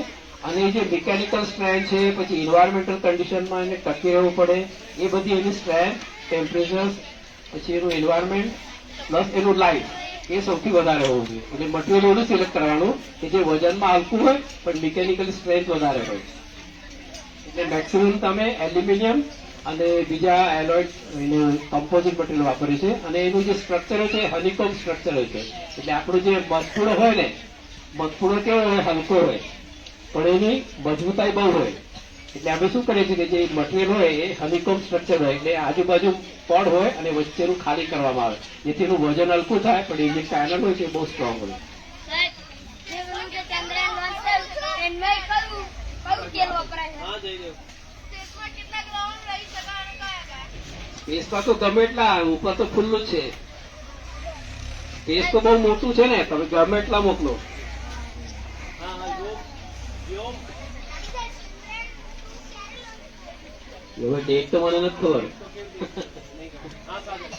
અને એ જે મિકેનિકલ સ્ટ્રેન્થ છે પછી ઇન્વાયરમેન્ટલ કન્ડિશનમાં એને ટકી રહેવું પડે એ બધી એની સ્ટ્રેન્થ, ટેમ્પરેચર, પછી એનું એન્વાયરમેન્ટ પ્લસ એનું લાઇટ એ સૌથી વધારે હોવું જોઈએ. એટલે મટીરિયલ એવું સિલેક્ટ કરવાનું કે જે વજનમાં હલકું હોય પણ મિકેનિકલ સ્ટ્રેન્થ વધારે હોય. એટલે મેક્સિમમ તમે એલ્યુમિનિયમ અને બીજા એલોય એનું કમ્પોઝિટ મટીરિયલ વાપર્યું છે અને એનું જે સ્ટ્રક્ચર છે હનીકોમ સ્ટ્રક્ચર હોય છે. એટલે આપણું જે મધપૂડો હોય ને મધપૂડો કેવો હોય? હલકો હોય પણ એની મજબૂતાઈ બહુ હોય. એટલે આપણે શું કરીએ છીએ કે જે મટીરિયલ હોય એ હનીકોમ સ્ટ્રક્ચર હોય એટલે આજુબાજુ પડ હોય અને વચ્ચેનું ખાલી કરવામાં આવે જેથી એનું વજન હલકું થાય પણ એ જે પેનલ હોય છે એ બહુ સ્ટ્રોંગ હોય. સાહેબ, જે બોલું કે ચંદ્રયાન લોન્ચ થયું એમાં કયું તેલ વપરાય છે? હા જયદેવ. સ્પેસમાં કેટલા ગ્રાઉન્ડ રહી શકે અને કયા કયા? સ્પેસમાં તો ગમે એટલા ઉપર તો ખુલ્લું જ છે. સ્પેસ તો બહુ મોટું છે ને તમે ગમે એટલા મોકલો. હા હા વ્યોમ હવે ડેટ તો મને નથી ખબર. હા સાગર.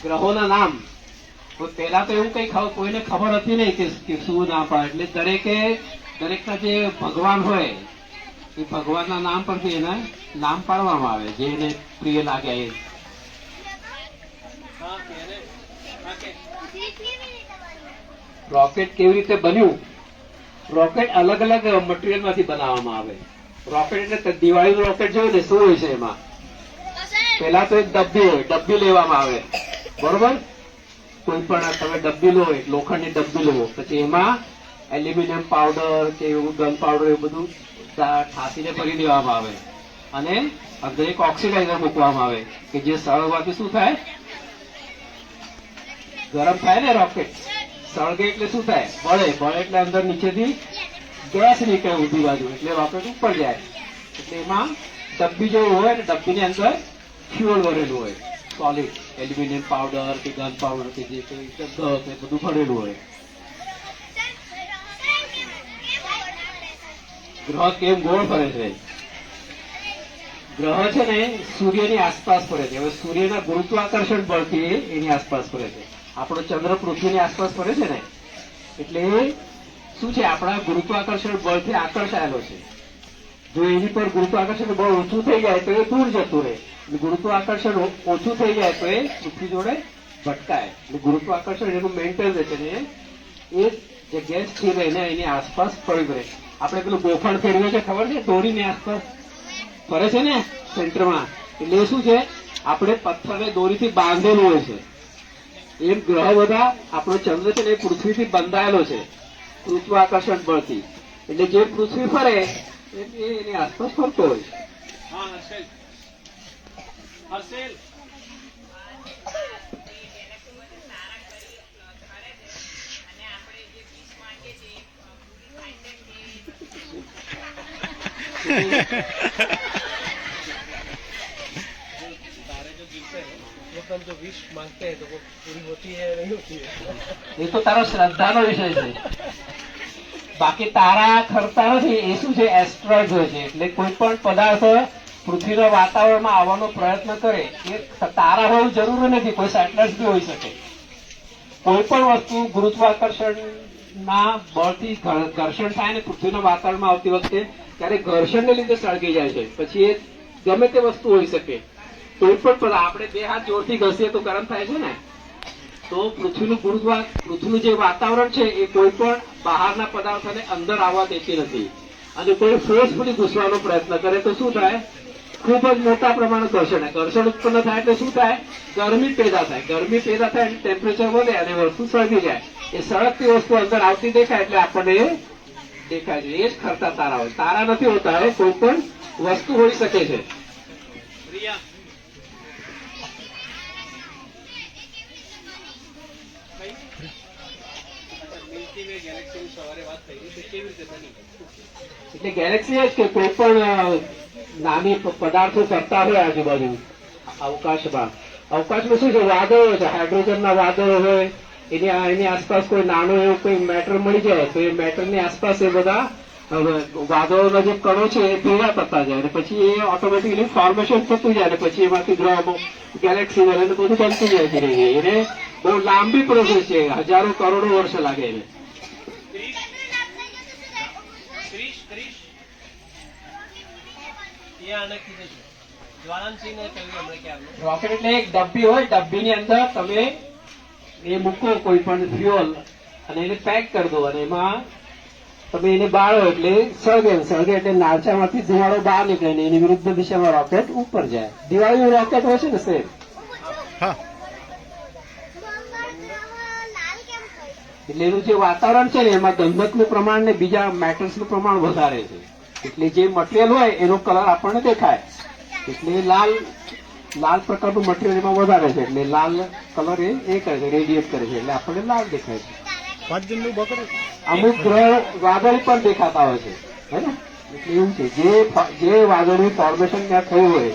ગ્રહોના નામ તો પેલા તો એવું કઈ કોઈને ખબર હતી નહીં કે શું નામ પાડે એટલે દરેકના જે ભગવાન હોય એ ભગવાનના નામ પરથી એના નામ પાડવામાં આવે જે એને પ્રિય લાગે એ. હા એને હા કે રોકેટ કેવી રીતે બન્યું? રોકેટ અલગ અલગ મટીરિયલમાંથી બનાવવામાં આવે. રોકેટ એટલે દિવાળીનું રોકેટ જોયું ને શું હોય છે એમાં? પેલા તો એક ડબ્બી હોય, ડબ્બી લેવામાં આવે બરોબર. કોઈ પણ તમે ડબ્બી લો લોખંડની ડબ્બી લો પછી એમાં એલ્યુમિનિયમ પાવડર કે એવું ગન પાવડર એવું બધું ઠાસીને ભરી દેવામાં આવે અને અંદર એક ઓક્સિડાઇઝર મૂકવામાં આવે કે જે સળગવાથી શું થાય? ગરમ થાય ને રોકેટ સળગે એટલે શું થાય? બળે એટલે અંદર નીચેથી ગેસ નીકળે ઊંધી બાજુ એટલે રોકેટ ઉપર જાય. એટલે એમાં ડબ્બી જેવું હોય ને ડબ્બીની અંદર ફ્યુઅલ ભરેલું હોય સોલિડ એલ્યુમિનિયમ પાવડર કે ગન પાવડર કે જે બધું ભરેલું હોય. ગ્રહ કેમ ગોળ ફરે છે? ગ્રહ છે ને સૂર્યની આસપાસ ફરે છે. હવે સૂર્યના ગુરુત્વાકર્ષણ બળથી એની આસપાસ ફરે છે. આપણો ચંદ્ર પૃથ્વીની આસપાસ ફરે છે ને એટલે શું છે આપણા ગુરુત્વાકર્ષણ બળથી આકર્ષાયેલો છે. જો એની પર ગુરુત્વાકર્ષણ બળ ઓછું થઈ જાય તો એ દૂર જતું રહે. ગુરુત્વાકર્ષણ ઓછું થઈ જાય તો એ પૃથ્વી જોડે ભટકાય. એટલે ગુરુત્વાકર્ષણ એનું મેન્ટેન રહે છે ને એ જગ્યાએ સ્થિર રહીને એની આસપાસ ફરી રહે. આપણે પેલું ગોફણ ફેરવે છે ખબર છે? દોરીની આસપાસ ફરે છે ને સેન્ટરમાં. એટલે એ શું છે આપણે પથ્થરને દોરીથી બાંધેલું હોય છે. એમ ગ્રહ બધા આપણો ચંદ્ર છે ને એ પૃથ્વીથી બંધાયેલો છે ગુરુત્વાકર્ષણ બળથી. એટલે જે પૃથ્વી ફરે એની આસપાસ ફરતો હોય. હા હર્ષેલ હર્ષેલ તારે જો જીતશે लोग हम जो विश मांगते हैं तो वो पूरी होती है नहीं होती है એ તો તારો શ્રદ્ધાનો વિષય છે. બાકી તારા ખરતા નથી. એ શું છે? એસ્ટ્રોઇડ હોય છે. એટલે કોઈ પણ પદાર્થ પૃથ્વીના વાતાવરણમાં આવવાનો પ્રયત્ન કરે એ તારા હોવું જરૂરી નથી. કોઈ સેટેલાઇટ બી હોઈ શકે. કોઈ પણ વસ્તુ ગુરુત્વાકર્ષણના બળથી ઘર્ષણ થાય ને પૃથ્વીના વાતાવરણમાં આવતી વખતે ત્યારે ઘર્ષણને લીધે સળગી જાય છે. પછી એ ગમે તે વસ્તુ હોઈ શકે. કોઈ પણ આપણે બે હાથ જોરથી ઘસીએ તો ગરમ થાય છે ને. તો પૃથ્વીનું જે વાતાવરણ છે એ કોઈ પણ બહારના પદાર્થોને અંદર આવવા દેતી નથી. અને કોઈ ફોર્સફુલી ઘૂસવાનો પ્રયત્ન કરે તો શું થાય? ખૂબ જ મોટા પ્રમાણે ઘર્ષણ ઉત્પન્ન થાય એટલે શું થાય? ગરમી પેદા થાય. ગરમી પેદા થાય એટલે ટેમ્પરેચર વધે અને વસ્તુ સળગી જાય. એ સળગતી વસ્તુ અંદર આવતી દેખાય એટલે આપણને દેખાય છે. એ જ ખરતા તારા હોય. તારા નથી હોતા. એ કોઈ પણ વસ્તુ હોઈ શકે છે. રિયા મિલ્કી વે ગેલેક્સી સવારે વાત થઈ હતી કેવી રીતે બની? એટલે ગેલેક્સી જ કે કોઈ પણ નાની પદાર્થો ફરતા હોય આજુબાજુ અવકાશમાં. અવકાશમાં શું છે? વાદળો છે. હાઇડ્રોજનના વાદળો હોય. એની આસપાસ કોઈ નાનો એવો કોઈ મેટર મળી જાય તો એ મેટરની આસપાસ એ બધા વાદળોના જે કણો છે એ ભેગા થતા જાય અને પછી એ ઓટોમેટિકલી ફોર્મેશન થતું જાય અને પછી એમાંથી ગ્રહો ગેલેક્સી વગેરે બધું બનતું જાય ધીરે ધીરે. એને બહુ લાંબી પ્રોસેસ છે. હજારો કરોડો વર્ષ લાગે એને. ક્રિશ ये आने की जैसे ज्वालांशी ने કહ્યું હમણાં કે આપને રોકેટ એટલે એક ડબ્બી હોય. ડબ્બીની અંદર તમે એ મૂકો કોઈ પણ ફ્યુઅલ અને એને પેક કરી દો અને એમાં તમે એને બાળો એટલે સળગે એટલે નાળચામાંથી ધુમાડો બહાર નીકળે ને એની વિરુદ્ધ દિશામાં રોકેટ ઉપર જાય. દિવાળીનું રોકેટ હોય છે ને સેમ. હા, લાલ કેમ થઈ? એટલે એનું જે વાતાવરણ છે ને એમાં ગંધકનું પ્રમાણ ને બીજા મેટલ્સનું પ્રમાણ વધારે છે. એટલે જે મટીરિયલ હોય એનો કલર આપણને દેખાય. એટલે લાલ પ્રકારનું મટીરિયલ એમાં વધારે છે એટલે લાલ કલર એ કરે છે, રેડિયેટ કરે છે એટલે આપણને લાલ દેખાય છે. 5 દિનનું બકર અમુક ગ્રહ વાદળી પણ દેખાતા હોય છે હે ને. એટલે એવું છે જે વાદળનું ફોર્મેશન ત્યાં થયું હોય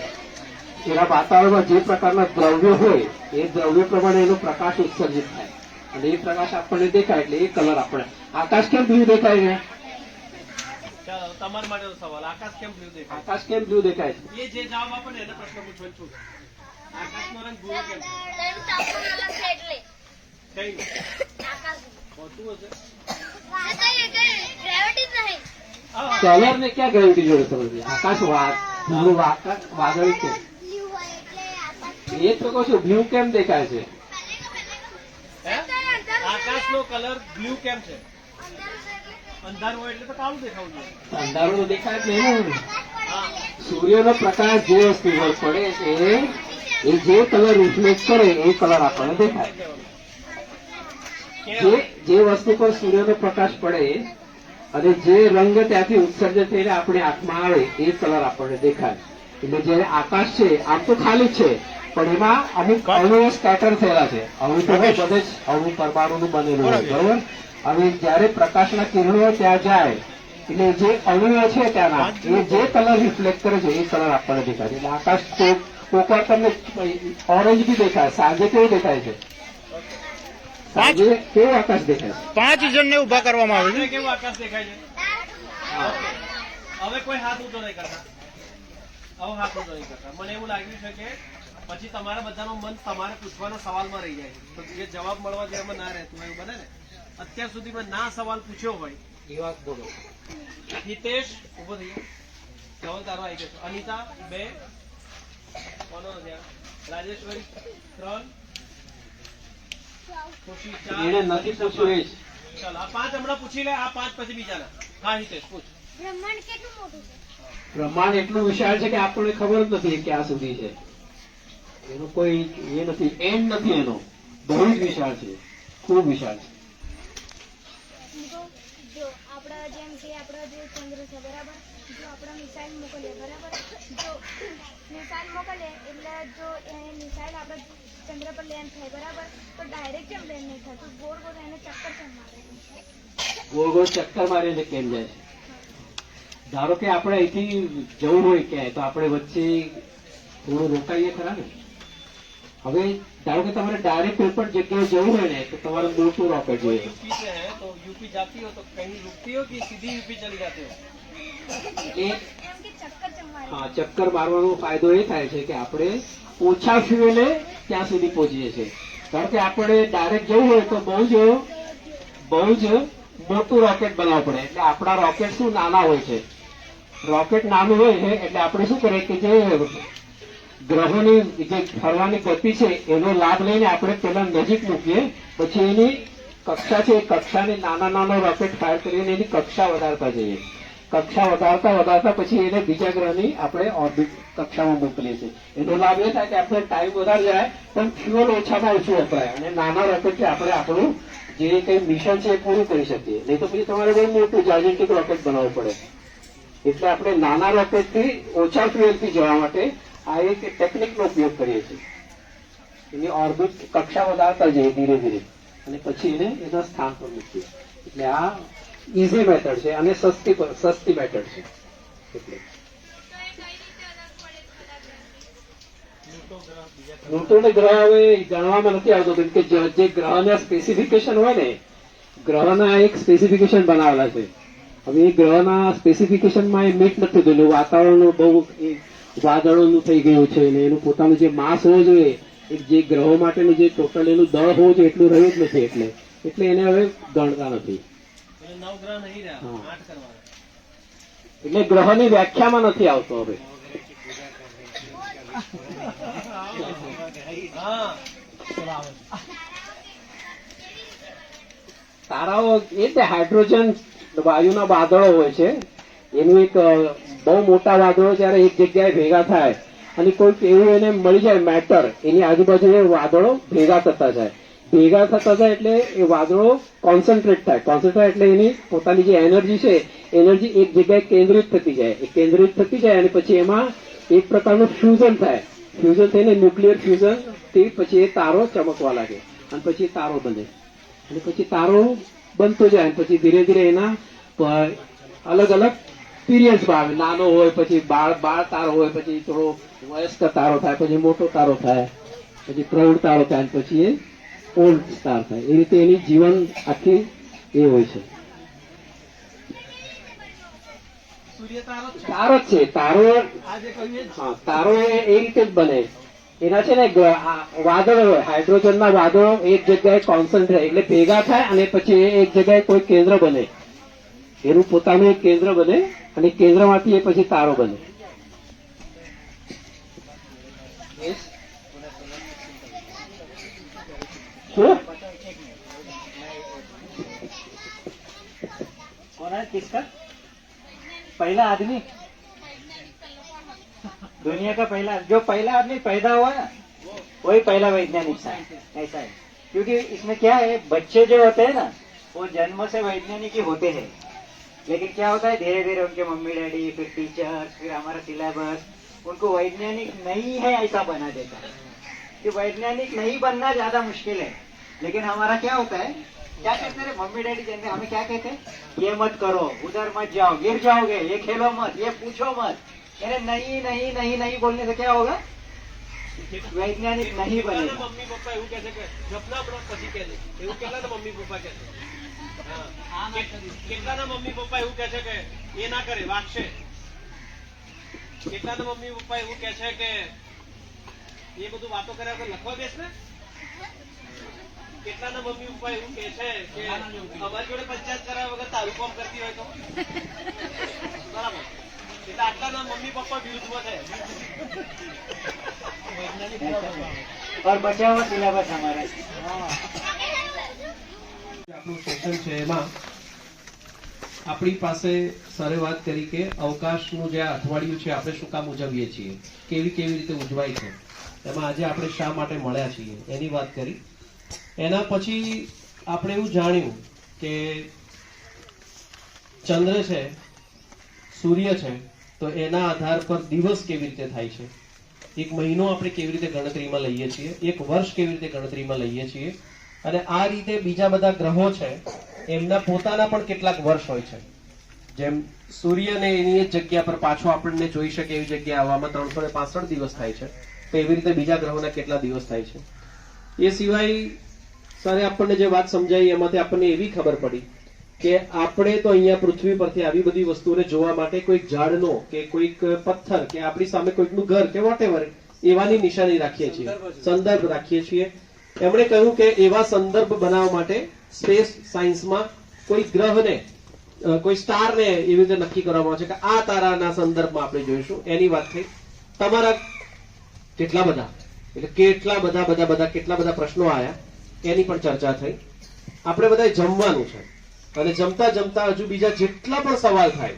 એના વાતાવરણમાં જે પ્રકારના દ્રવ્યો હોય એ દ્રવ્ય પ્રમાણે એનો પ્રકાશ ઉત્સર્જિત થાય અને એ પ્રકાશ આપણને દેખાય એટલે એ કલર આપણે. આકાશ કેમ બ્લુ દેખાય છે? ચાલો તમારા માટેનો સવાલ આકાશ કેમ બ્લુ દેખાય? આકાશ કેમ બ્લુ દેખાય છે? એ જે જવાબ આપે ને એને પ્રશ્ન પૂછવાનું છું. આકાશનો રંગ ભૂરો કેમ છે? તેનું તાપમાન અલગ છે એટલે કઈ આકાશ હોતું હશે? ગ્રેવિટી જ નહીં. હા કલર ને ક્યાં ગ્રેવિટી જોડે સમજ? આકાશ વાદળી છે બ્લુ હોય એટલે આકાશ એ તો કહું છું. બ્લુ કેમ દેખાય છે? હે? આકાશનો કલર બ્લુ કેમ છે? અંધારું અંધારું હોય છે એટલે એટલે તો કાળું દેખાવું જોઈએ. અંધારું તો દેખાય જ નહીં ને. હા સૂર્યનો પ્રકાશ જે વસ્તુ પર પડે છે એ જે કલર રિફ્લેક્ટ કરે એ કલર આપણને દેખાય. જે વસ્તુ પર સૂર્યનો પ્રકાશ પડે અને જે રંગ ત્યાંથી ઉત્સર્જન થઈને આપણી આંખમાં આવે એ કલર આપણને દેખાય. એટલે જે આકાશ છે આમ તો ખાલી જ છે પણ એમાં અમુક અણુઓ સ્કેટર થયેલા છે. અણુ તો હોય બધે જ અણુ પરમાણુનું બનેલું હોય બરોબર. હવે જયારે પ્રકાશના કિરણો ત્યાં જાય એટલે જે અણુઓ છે ત્યાંના એ જે કલર રિફ્લેક્ટ કરે છે એ કલર આપણને દેખાય. એટલે આકાશ કોક વાર તમને ઓરેન્જ બી દેખાય. સાંજે કેવું દેખાય છે? સાંજે કેવું આકાશ દેખાય છે? 5 જણને ઉભા કરવામાં આવે તમને છે. કેવું આકાશ દેખાય છે? હવે કોઈ હાથ ઊંચો નહીં કરતા. હવે હાથ ઊંચો નહીં કરતા. મને એવું લાગ્યું છે કે પછી તમારા બધાનું મન તમારે પૂછવાના સવાલમાં રહી જાય તો એ જવાબ મળવા જેમાં ના રહેતું એવું બને ને. અત્યાર સુધીમાં ના સવાલ પૂછ્યો હોય એ વાત બોલો. હિતેશ ઉભો થઈ ગયો. જવાબ તારો આવી ગયો. અનિતા 2, કોનો નથી આ? રાજેશ્વરી 3, ખુશી 4. એને નથી પૂછ્યું એ જ. ચાલો આ 5 હમણાં પૂછી લે. આ 5 પછી બીજાના. હા હિતેશ પૂછ. બ્રહ્માંડ કેટલું મોટું છે? બ્રહ્માંડ એટલું વિશાળ છે કે આપણને ખબર જ નથી ક્યાં સુધી છે. એનું કોઈ એ નથી, એન્ડ નથી એનો. બહુ જ વિશાળ છે, ખૂબ વિશાળ છે. જો આપણા જેમ કે આપણા જે ચંદ્ર છે બરાબર, જો આપણા મિસાઇલ મોકલીએ બરાબર, જો મિસાઇલ મોકલીએ એટલે જો એ મિસાઇલ આપણા ચંદ્ર પર લેન્ડ થાય બરાબર, તો ડાયરેક્ટ કેમ લેન્ડ નહીં થતું? ગોળ ગોળ એને ચક્કર કેમ મારે? ગોળ ગોળ ચક્કર મારીને કેમ જાય છે? ધારો કે આપણે અહીંથી જવું હોય ક્યાંય તો આપણે વચ્ચે થોડું રોકાઈએ ખરા ને. હવે ધારો કે તમારે ડાયરેક્ટ કોઈ પણ જગ્યાએ જવું હોય ને તો તમારે મોટું રોકેટ कोई જોઈએ. यूपी से है तो यूपी जाती हो तो कहीं रुकती हो कि सीधी यूपी चली जाते हो? એટલે એમ કે ચક્કર જમવાની હા, ચક્કર મારવાનો ફાયદો એ થાય છે કે આપણે ઓછા ફ્યુએલે ત્યાં સુધી પહોંચીએ છીએ. કારણ કે આપણે ડાયરેક્ટ જવું હોય તો બહુ જ મોટું રોકેટ બનાવવું પડે. એટલે આપણા રોકેટ શું નાના હોય છે. રોકેટ નાનું હોય છે એટલે આપણે શું કરીએ કે જે ગ્રહોની જે ફરવાની ગતિ છે એનો લાભ લઈને આપણે પેલા નજીક મૂકીએ, પછી એની કક્ષા છે એ કક્ષાને નાના રોકેટ ફાયર કરીને એની કક્ષા વધારતા જઈએ. કક્ષા વધારતા પછી એને બીજા ગ્રહની આપણે ઓર્બિટ કક્ષામાં મોકલીએ છીએ. એનો લાભ એ થાય કે આપણે ટાઈમ વધારે જાય પણ ફ્યુઅલ ઓછામાં ઓછું વપરાય અને નાના રોકેટથી આપણે આપણું જે કઈ મિશન છે એ પૂરું કરી શકીએ. નહીં તો પછી તમારે બહુ મોટું જાયન્ટિક રોકેટ બનાવવું પડે. એટલે આપણે નાના રોકેટથી ઓછા ફ્યુએલથી જવા માટે આ એક ટેકનિકનો ઉપયોગ કરીએ છીએ. એની ઓર્બિટ કક્ષા વધારતા જઈએ ધીરે ધીરે અને પછી એને એના સ્થાન પર મૂકીએ. એટલે આ ઇઝી મેથડ છે અને સસ્તી મેથડ છે. એટલે પ્લુટો ગ્રહ હવે ગણવામાં નથી આવતો કેમ કે જે ગ્રહના સ્પેસિફિકેશન હોય ને, ગ્રહના એક સ્પેસિફિકેશન બનાવેલા છે. હવે એ ગ્રહના સ્પેસિફિકેશનમાં એ મીટ નથી થયેલું. વાતાવરણ બહુ વાદળોનું થઈ ગયું છે અને એનું પોતાનું જે માસ હોવો જોઈએ, જે ગ્રહો માટેનું જે ટોટલ એનું દળ હોવું જોઈએ એટલું રહ્યું જ નથી. એટલે એને હવે ગણતા નથી. એટલે 9 ગ્રહ નહીં રહ્યા, હા. 8 કરવાના. એટલે ગ્રહની વ્યાખ્યામાં નથી આવતો હવે. હા તારાઓ એ તે હાઇડ્રોજન વાયુના વાદળો હોય છે. એનું એક બહુ મોટા વાદળો જયારે એક જગ્યાએ ભેગા થાય અને કોઈક એવું એને મળી જાય મેટર, એની આજુબાજુ એ વાદળો ભેગા થતા જાય એટલે એ વાદળો કોન્સન્ટ્રેટ થાય. કોન્સન્ટ્રેટ એટલે એની પોતાની જે એનર્જી છે એનર્જી એક જગ્યાએ કેન્દ્રિત થતી જાય અને પછી એમાં એક પ્રકારનું ફ્યુઝન થાય. ફ્યુઝન થઈને ન્યુક્લિયર ફ્યુઝન થી પછી એ તારો ચમકવા લાગે અને પછી એ તારો બને અને પછી તારો બનતો જાય અને પછી ધીરે ધીરે એના અલગ અલગ પીરિયડ્સ આવે. નાનો હોય પછી બાળ તારો હોય, પછી થોડો વયસ્ક તારો થાય, પછી મોટો તારો થાય, પછી પ્રૌઢ તારો થાય અને પછી એ ઓલ્ડ સ્ટાર થાય. એ રીતે એની જીવન આખી એ હોય છે. સૂર્ય તારો જ છે. તારો જ છે. તારો આજે કહ્યું એ જ. હા, તારો એ રીતે જ બને. એના છે ને વાદળો હોય, હાઇડ્રોજનના વાદળો એક જગ્યાએ કોન્સન્ટ્રેટ એટલે ભેગા થાય અને પછી એ એક જગ્યાએ કોઈ કેન્દ્ર બને. એનું પોતાનું એક કેન્દ્ર બને અને કેન્દ્રમાંથી એ પછી તારો બને. શું? कौन है किसका पहला आदमी? दुनिया का पहला जो पहला आदमी पैदा हुआ ना वही पहला वैज्ञानिक था. ऐसा है क्योंकि इसमें क्या है, बच्चे जो होते हैं ना वो जन्म से वैज्ञानिक ही होते हैं, लेकिन क्या होता है धीरे धीरे उनके मम्मी डैडी फिर टीचर्स फिर हमारा सिलेबस उनको वैज्ञानिक नहीं है ऐसा बना देता है. कि वैज्ञानिक नहीं बनना ज्यादा मुश्किल है, लेकिन हमारा क्या होता है, क्या कहते हैं मम्मी डैडी जैसे हमें क्या कहते हैं, ये मत करो, उधर मत जाओ, गिर जाओगे, ये खेलो मत, ये पूछो मत. अरे नहीं नहीं नहीं नहीं बोलने से क्या होगा, वैज्ञानिक नहीं बनेगा. મમ્મી પપ્પા એવું કહે છે કે જપના આપણો પછી કહે છે એવું કેટલાના મમ્મી પપ્પા કહે છે. હા. કેટલાના મમ્મી પપ્પા એવું કહે છે કે એ ના કરે વાગશે. કેટલાના મમ્મી પપ્પા એવું કહે છે કે એ બધું વાતો કર્યા વગર લખવા બેસ ને. કેટલાના મમ્મી પપ્પા એવું કહે છે કે અમારી જોડે પંચાયત કરાવ્યા વગર તારું કામ કરતી હોય તો બરાબર. એટલે આટલાના મમ્મી પપ્પા વિરુદ્ધમાં છે. और बचा हुआ सिलेबस हमारा. આપણું સેશન છે એમાં આપણી પાસે સરે વાત કરી કે અવકાશનું જે આ અઠવાડિયું છે આપણે શું કામ ઉજવીએ છીએ, કેવી રીતે ઉજવાય છે, એમાં આજે આપણે શા માટે મળ્યા છીએ એની વાત કરી. એના પછી આપણે એવું જાણ્યું કે ચંદ્ર છે, સૂર્ય છે, તો એના આધાર પર દિવસ કેવી રીતે થાય છે, એક મહિનો આપણે કેવી રીતે ગણતરીમાં લઈએ છીએ, એક વર્ષ કેવી રીતે ગણતરીમાં લઈએ છીએ, અને આ રીતે બીજા બધા ગ્રહો છે એમના પોતાના પણ કેટલાક વર્ષ હોય છે. જેમ સૂર્યને એની જ જગ્યા પર પાછો આપણને જોઈ શકે એવી જગ્યા આવવામાં 365 દિવસ થાય છે, તો એવી રીતે બીજા ગ્રહોના કેટલા દિવસ થાય છે. એ સિવાય સરે આપણને જે વાત સમજાવી એમાંથી આપણને એવી ખબર પડી કે આપણે તો અહીંયા પૃથ્વી પરથી આવી બધી વસ્તુઓને જોવા માટે કોઈક ઝાડનો કે કોઈક પથ્થર કે આપણી સામે કોઈકનું ઘર કે વોટેવર એવાની નિશાની રાખીએ છીએ, સંદર્ભ રાખીએ છીએ. એમણે કહ્યું કે એવા સંદર્ભ બનાવવા માટે સ્પેસ સાયન્સમાં કોઈ ગ્રહને કોઈ સ્ટારને એવી રીતે નક્કી કરવામાં આવે છે કે આ તારાના સંદર્ભમાં આપણે જોઈશું. એની વાત થઈ. તમારા કેટલા બધા એટલે કેટલા બધા કેટલા બધા પ્રશ્નો આવ્યા એની પણ ચર્ચા થઈ. આપણે બધા જમવાનું છે અને જમતા જમતા હજુ બીજા જેટલા પણ સવાલ થાય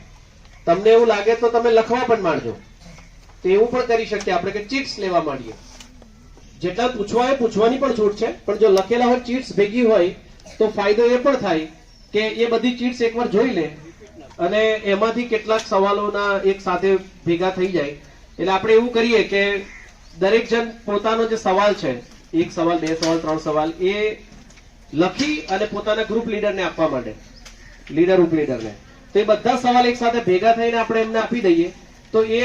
તમને એવું લાગે તો તમે લખવા પણ માંડજો. તો એવું પણ કરી શકીએ આપણે કે ચીટ્સ લેવા માંડીએ. જેટલા પૂછવા હોય પૂછવાની પણ છૂટ છે, પણ જો લખેલા હોય ચીટ્સ ભેગી હોય તો ફાયદો એ પણ થાય કે એ બધી ચીટ્સ એકવાર જોઈ લે અને એમાંથી કેટલાક સવાલોના એક સાથે ભેગા થઈ જાય. એટલે આપણે એવું કરીએ કે દરેક જણ પોતાનો જે સવાલ છે, એક સવાલ, બે સવાલ, ત્રણ સવાલ, એ લખી અને પોતાના ગ્રુપ લીડરને આપવા માટે, લીડર ઉપલીડરને, તો એ બધા સવાલ એક સાથે ભેગા થઈને આપણે એમને આપી દઈએ તો એ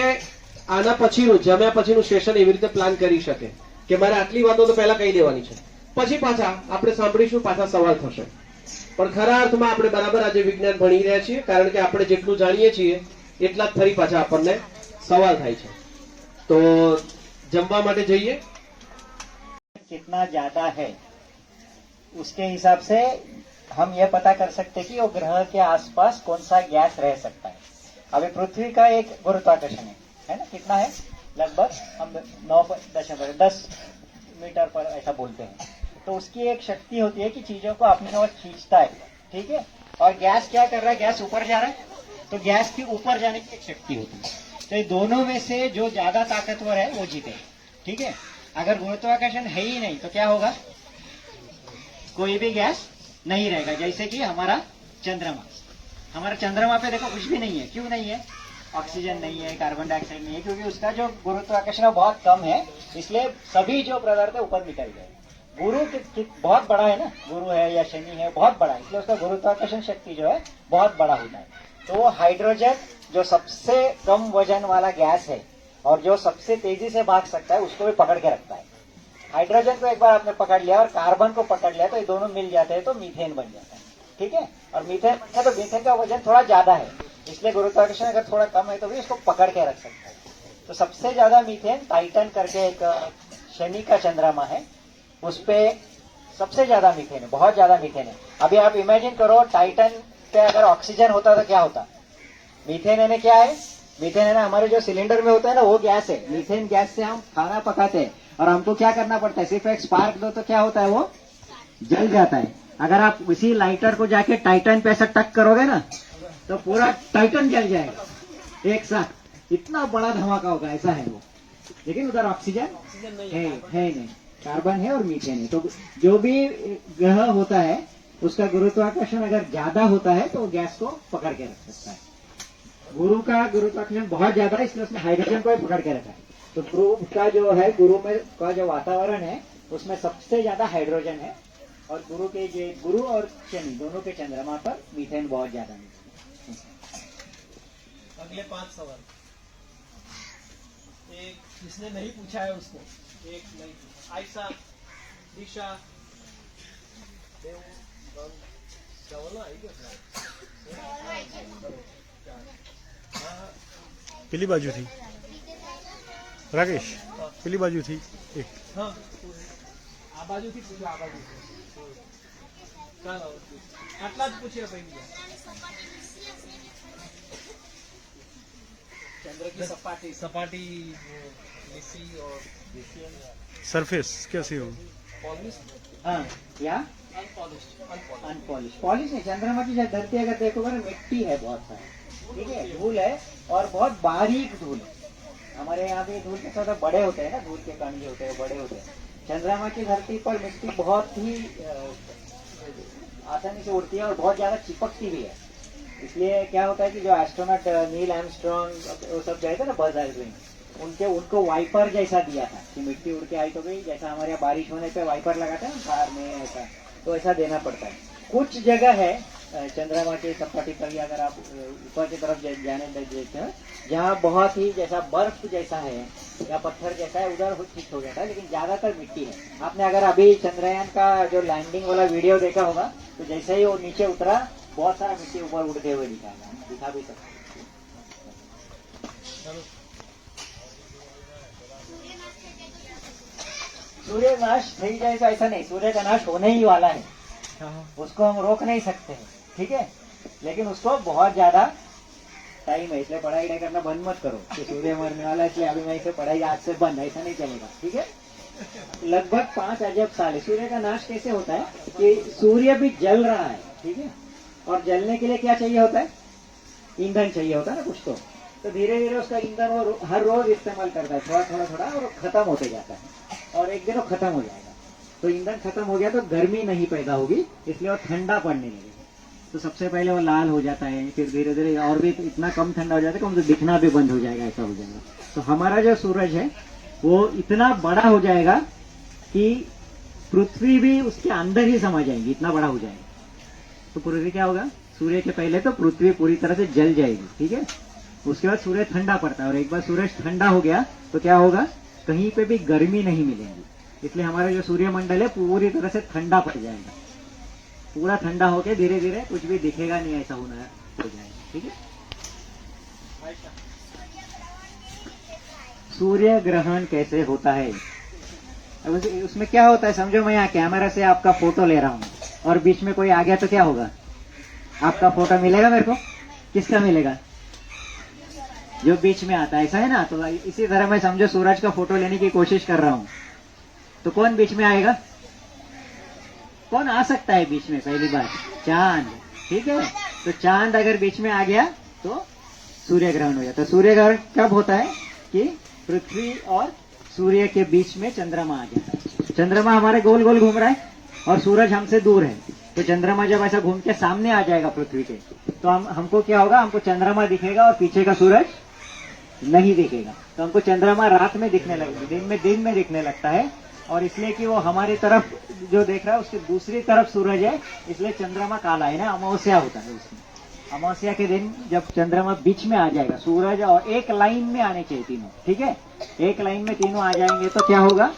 આના પછીનું જમ્યા પછીનું સેશન એવી રીતે પ્લાન કરી શકે કે મારે આટલી વાતો તો પહેલા કહી દેવાની છે, પછી પાછા આપણે સાંભળીશું, પાછા સવાલ થશે. પણ ખરા અર્થમાં આપણે બરાબર આજે વિજ્ઞાન ભણી રહ્યા છીએ, કારણ કે આપણે જેટલું જાણીએ છીએ એટલા જ ફરી પાછા આપણને સવાલ થાય છે. તો જમવા માટે જઈએ. कितना ज्यादा है उसके हिसाब से हम ये पता कर सकते हैं कि वो ग्रह के आसपास कौन सा गैस रह सकता है. अभी पृथ्वी का एक गुरुत्वाकर्षण है ना, कितना है, लगभग हम 9.10 मीटर पर ऐसा बोलते हैं. तो उसकी एक शक्ति होती है कि चीजों को अपनी ओर खींचता है. ठीक है. और गैस क्या कर रहा है, गैस ऊपर जा रहा है, तो गैस की ऊपर जाने की एक शक्ति होती है. तो ये दोनों में से जो ज्यादा ताकतवर है वो जीते. ठीक है. अगर गुरुत्वाकर्षण है ही नहीं तो क्या होगा, कोई भी गैस नहीं रहेगा. जैसे कि हमारा चंद्रमा पे देखो कुछ भी नहीं है. क्यों नहीं है, ऑक्सीजन नहीं है, कार्बन डाइऑक्साइड नहीं है, क्योंकि उसका जो गुरुत्वाकर्षण बहुत कम है, इसलिए सभी जो पदार्थ है ऊपर निकल गए. गुरु बहुत बड़ा है ना, गुरु है या शनि है, बहुत बड़ा है, इसलिए उसका गुरुत्वाकर्षण शक्ति जो है बहुत बड़ा होता है. तो हाइड्रोजन जो सबसे कम वजन वाला गैस है और जो सबसे तेजी से भाग सकता है उसको भी पकड़ के रखता है. हाइड्रोजन को एक बार आपने पकड़ लिया और कार्बन को पकड़ लिया तो ये दोनों मिल जाते हैं तो मीथेन बन जाता है. ठीक है. और मीथेन बनता है तो मीथेन का वजन थोड़ा ज्यादा है, इसलिए गुरुत्वाकर्षण अगर थोड़ा कम है तो भी इसको पकड़ के रख सकता है. तो सबसे ज्यादा मीथेन टाइटन करके एक शनि का चंद्रमा है, उस पे सबसे ज्यादा मीथेन है, बहुत ज्यादा मीथेन है. अभी आप इमेजिन करो टाइटन पे अगर ऑक्सीजन होता तो क्या होता. मीथेन है क्या है, मीथेन है ना हमारे जो सिलेंडर में होता है ना वो गैस है. मीथेन गैस से हम खाना पकाते हैं और हमको क्या करना पड़ता है, सिर्फ एक स्पार्क दो तो क्या होता है, वो जल जाता है. अगर आप उसी लाइटर को जाके टाइटन पे ऐसा टक करोगे ना तो पूरा टाइटन जल जाएगा एक साथ. इतना बड़ा धमाका होगा, ऐसा है वो. लेकिन उधर ऑक्सीजन है नहीं, कार्बन है और मीथेन है. तो जो भी ग्रह होता है उसका गुरुत्वाकर्षण अगर ज्यादा होता है तो गैस को पकड़ के रख सकता है. गुरु का गुरुत्वाकर्षण बहुत ज्यादा है, इसलिए उसने हाइड्रोजन को भी पकड़ के रखा है. तो गुरु का जो है, गुरु में का जो वातावरण है उसमें सबसे ज्यादा हाइड्रोजन है और गुरु और शनि दोनों के चंद्रमा पर मीथेन बहुत ज्यादा है. अगले 5 सवाल. एक जिसने नहीं पूछा है उसको, एक नहीं. आयशा, दिशा, सवाल आई गया. પેલી બાજુથી રાકેશ, પેલી બાજુથી એક. હા, આ બાજુથી પૂછો, આ બાજુથી. ચાલો આટલા જ પૂછ્યા ભાઈ. चंद्र की सपाटी लिसी और સરફેસ कैसी हो, हाँ, या अनपॉलिश. पॉलिश नहीं, चंद्रमा की धरती अगर देखोगे ना मिट्टी है बहुत सारी. ठीक है. धूल है और बहुत बारीक धूल है. हमारे यहाँ भी धूल के थोड़ा बड़े होते हैं ना, धूल के कण जो होते हैं बड़े होते हैं. चंद्रमा की धरती पर मिट्टी बहुत ही आसानी से उड़ती है और बहुत ज्यादा चिपकती भी है. इसलिए क्या होता है कि जो एस्ट्रोनॉट नील आर्मस्ट्रॉन्ग वो सब गए थे ना, बज़ एल्ड्रिन, उनको वाइपर जैसा दिया था कि मिट्टी उड़ के आई तो गई. जैसा हमारे यहाँ बारिश होने पे वाइपर लगाते हैं ना कार में, ऐसा तो ऐसा देना पड़ता है. कुछ जगह है चंद्रमा के सपाटी पर भी अगर आप ऊपर की तरफ जाने लग जाते हैं, जहाँ बहुत ही जैसा बर्फ जैसा है या पत्थर जैसा है, उधर ठीक हो जाता है, लेकिन ज्यादातर मिट्टी है। आपने अगर अभी चंद्रयान का जो लैंडिंग वाला वीडियो देखा होगा, तो जैसे ही वो नीचे उतरा, बहुत सारा मिट्टी ऊपर उड़ते हुए दिखा भी सकते। सूर्य नाश થઈ જાય तो ऐसा नहीं, सूर्य का नाश होने ही वाला है, उसको हम रोक नहीं सकते हैं, ठीक है, लेकिन उसको बहुत ज्यादा टाइम है, इसलिए पढ़ाई नहीं करना बंद मत करो कि सूर्य मरने वाला है इसलिए अभी मैं इसे पढ़ाई आज से बंद, ऐसा नहीं चलेगा, ठीक है। लगभग 5 अरब साल है। सूर्य का नाश कैसे होता है कि सूर्य भी जल रहा है, ठीक है, और जलने के लिए क्या चाहिए होता है, ईंधन चाहिए होता है ना कुछ, तो धीरे धीरे उसका ईंधन वो हर रोज इस्तेमाल करता है, थोड़ा थोड़ा थोड़ा, और खत्म होते जाता है, और एक दिन वो खत्म हो जाएगा। तो ईंधन खत्म हो गया तो गर्मी नहीं पैदा होगी, इसलिए वो ठंडा पड़ने लगेगा। तो सबसे पहले वो लाल हो जाता है, फिर धीरे धीरे और भी इतना कम ठंडा हो जाता है कि उनको दिखना भी बंद हो जाएगा, ऐसा हो जाएगा। तो हमारा जो सूरज है वो इतना बड़ा हो जाएगा कि पृथ्वी भी उसके अंदर ही समा जाएगी, इतना बड़ा हो जाएगा। तो पृथ्वी क्या होगा, सूर्य के पहले तो पृथ्वी पूरी तरह से जल जाएगी, ठीक है, उसके बाद सूर्य ठंडा पड़ता है, और एक बार सूरज ठंडा हो गया तो क्या होगा, कहीं पे भी गर्मी नहीं मिलेगी, इसलिए हमारा जो सूर्यमंडल है पूरी तरह से ठंडा पड़ जाएगा, पूरा ठंडा होके धीरे धीरे कुछ भी दिखेगा नहीं, ऐसा होना हो जाएगा, ठीक है। सूर्य ग्रहण कैसे होता है, अब उसमें क्या होता है समझो, मैं यहाँ कैमरा से आपका फोटो ले रहा हूँ और बीच में कोई आ गया तो क्या होगा, आपका फोटो मिलेगा मेरे को, किसका मिलेगा, जो बीच में आता है, ऐसा है ना। तो इसी तरह मैं समझो सूरज का फोटो लेने की कोशिश कर रहा हूँ, तो कौन बीच में आएगा, कौन आ सकता है बीच में, पहली बात चांद, ठीक है। तो चांद अगर बीच में आ गया तो सूर्य ग्रहण हो जाता है। सूर्य ग्रहण कब होता है कि पृथ्वी और सूर्य के बीच में चंद्रमा आ जाता है। चंद्रमा हमारे गोल गोल घूम रहा है और सूरज हमसे दूर है, तो चंद्रमा जब ऐसा घूम के सामने आ जाएगा पृथ्वी के, तो हमको क्या होगा, हमको चंद्रमा दिखेगा और पीछे का सूरज नहीं दिखेगा। तो हमको चंद्रमा रात में दिखने लगेगा, दिन में दिखने लगता है, और इसलिए कि वो हमारी तरफ जो देख रहा है उसकी दूसरी तरफ सूरज है, इसलिए चंद्रमा काला है ना, अमावस्या होता है उसमें। अमावस्या के दिन जब चंद्रमा बीच में आ जाएगा, सूरज और एक लाइन में आने चाहिए तीनों, ठीक है, एक लाइन में तीनों आ जाएंगे तो क्या होगा,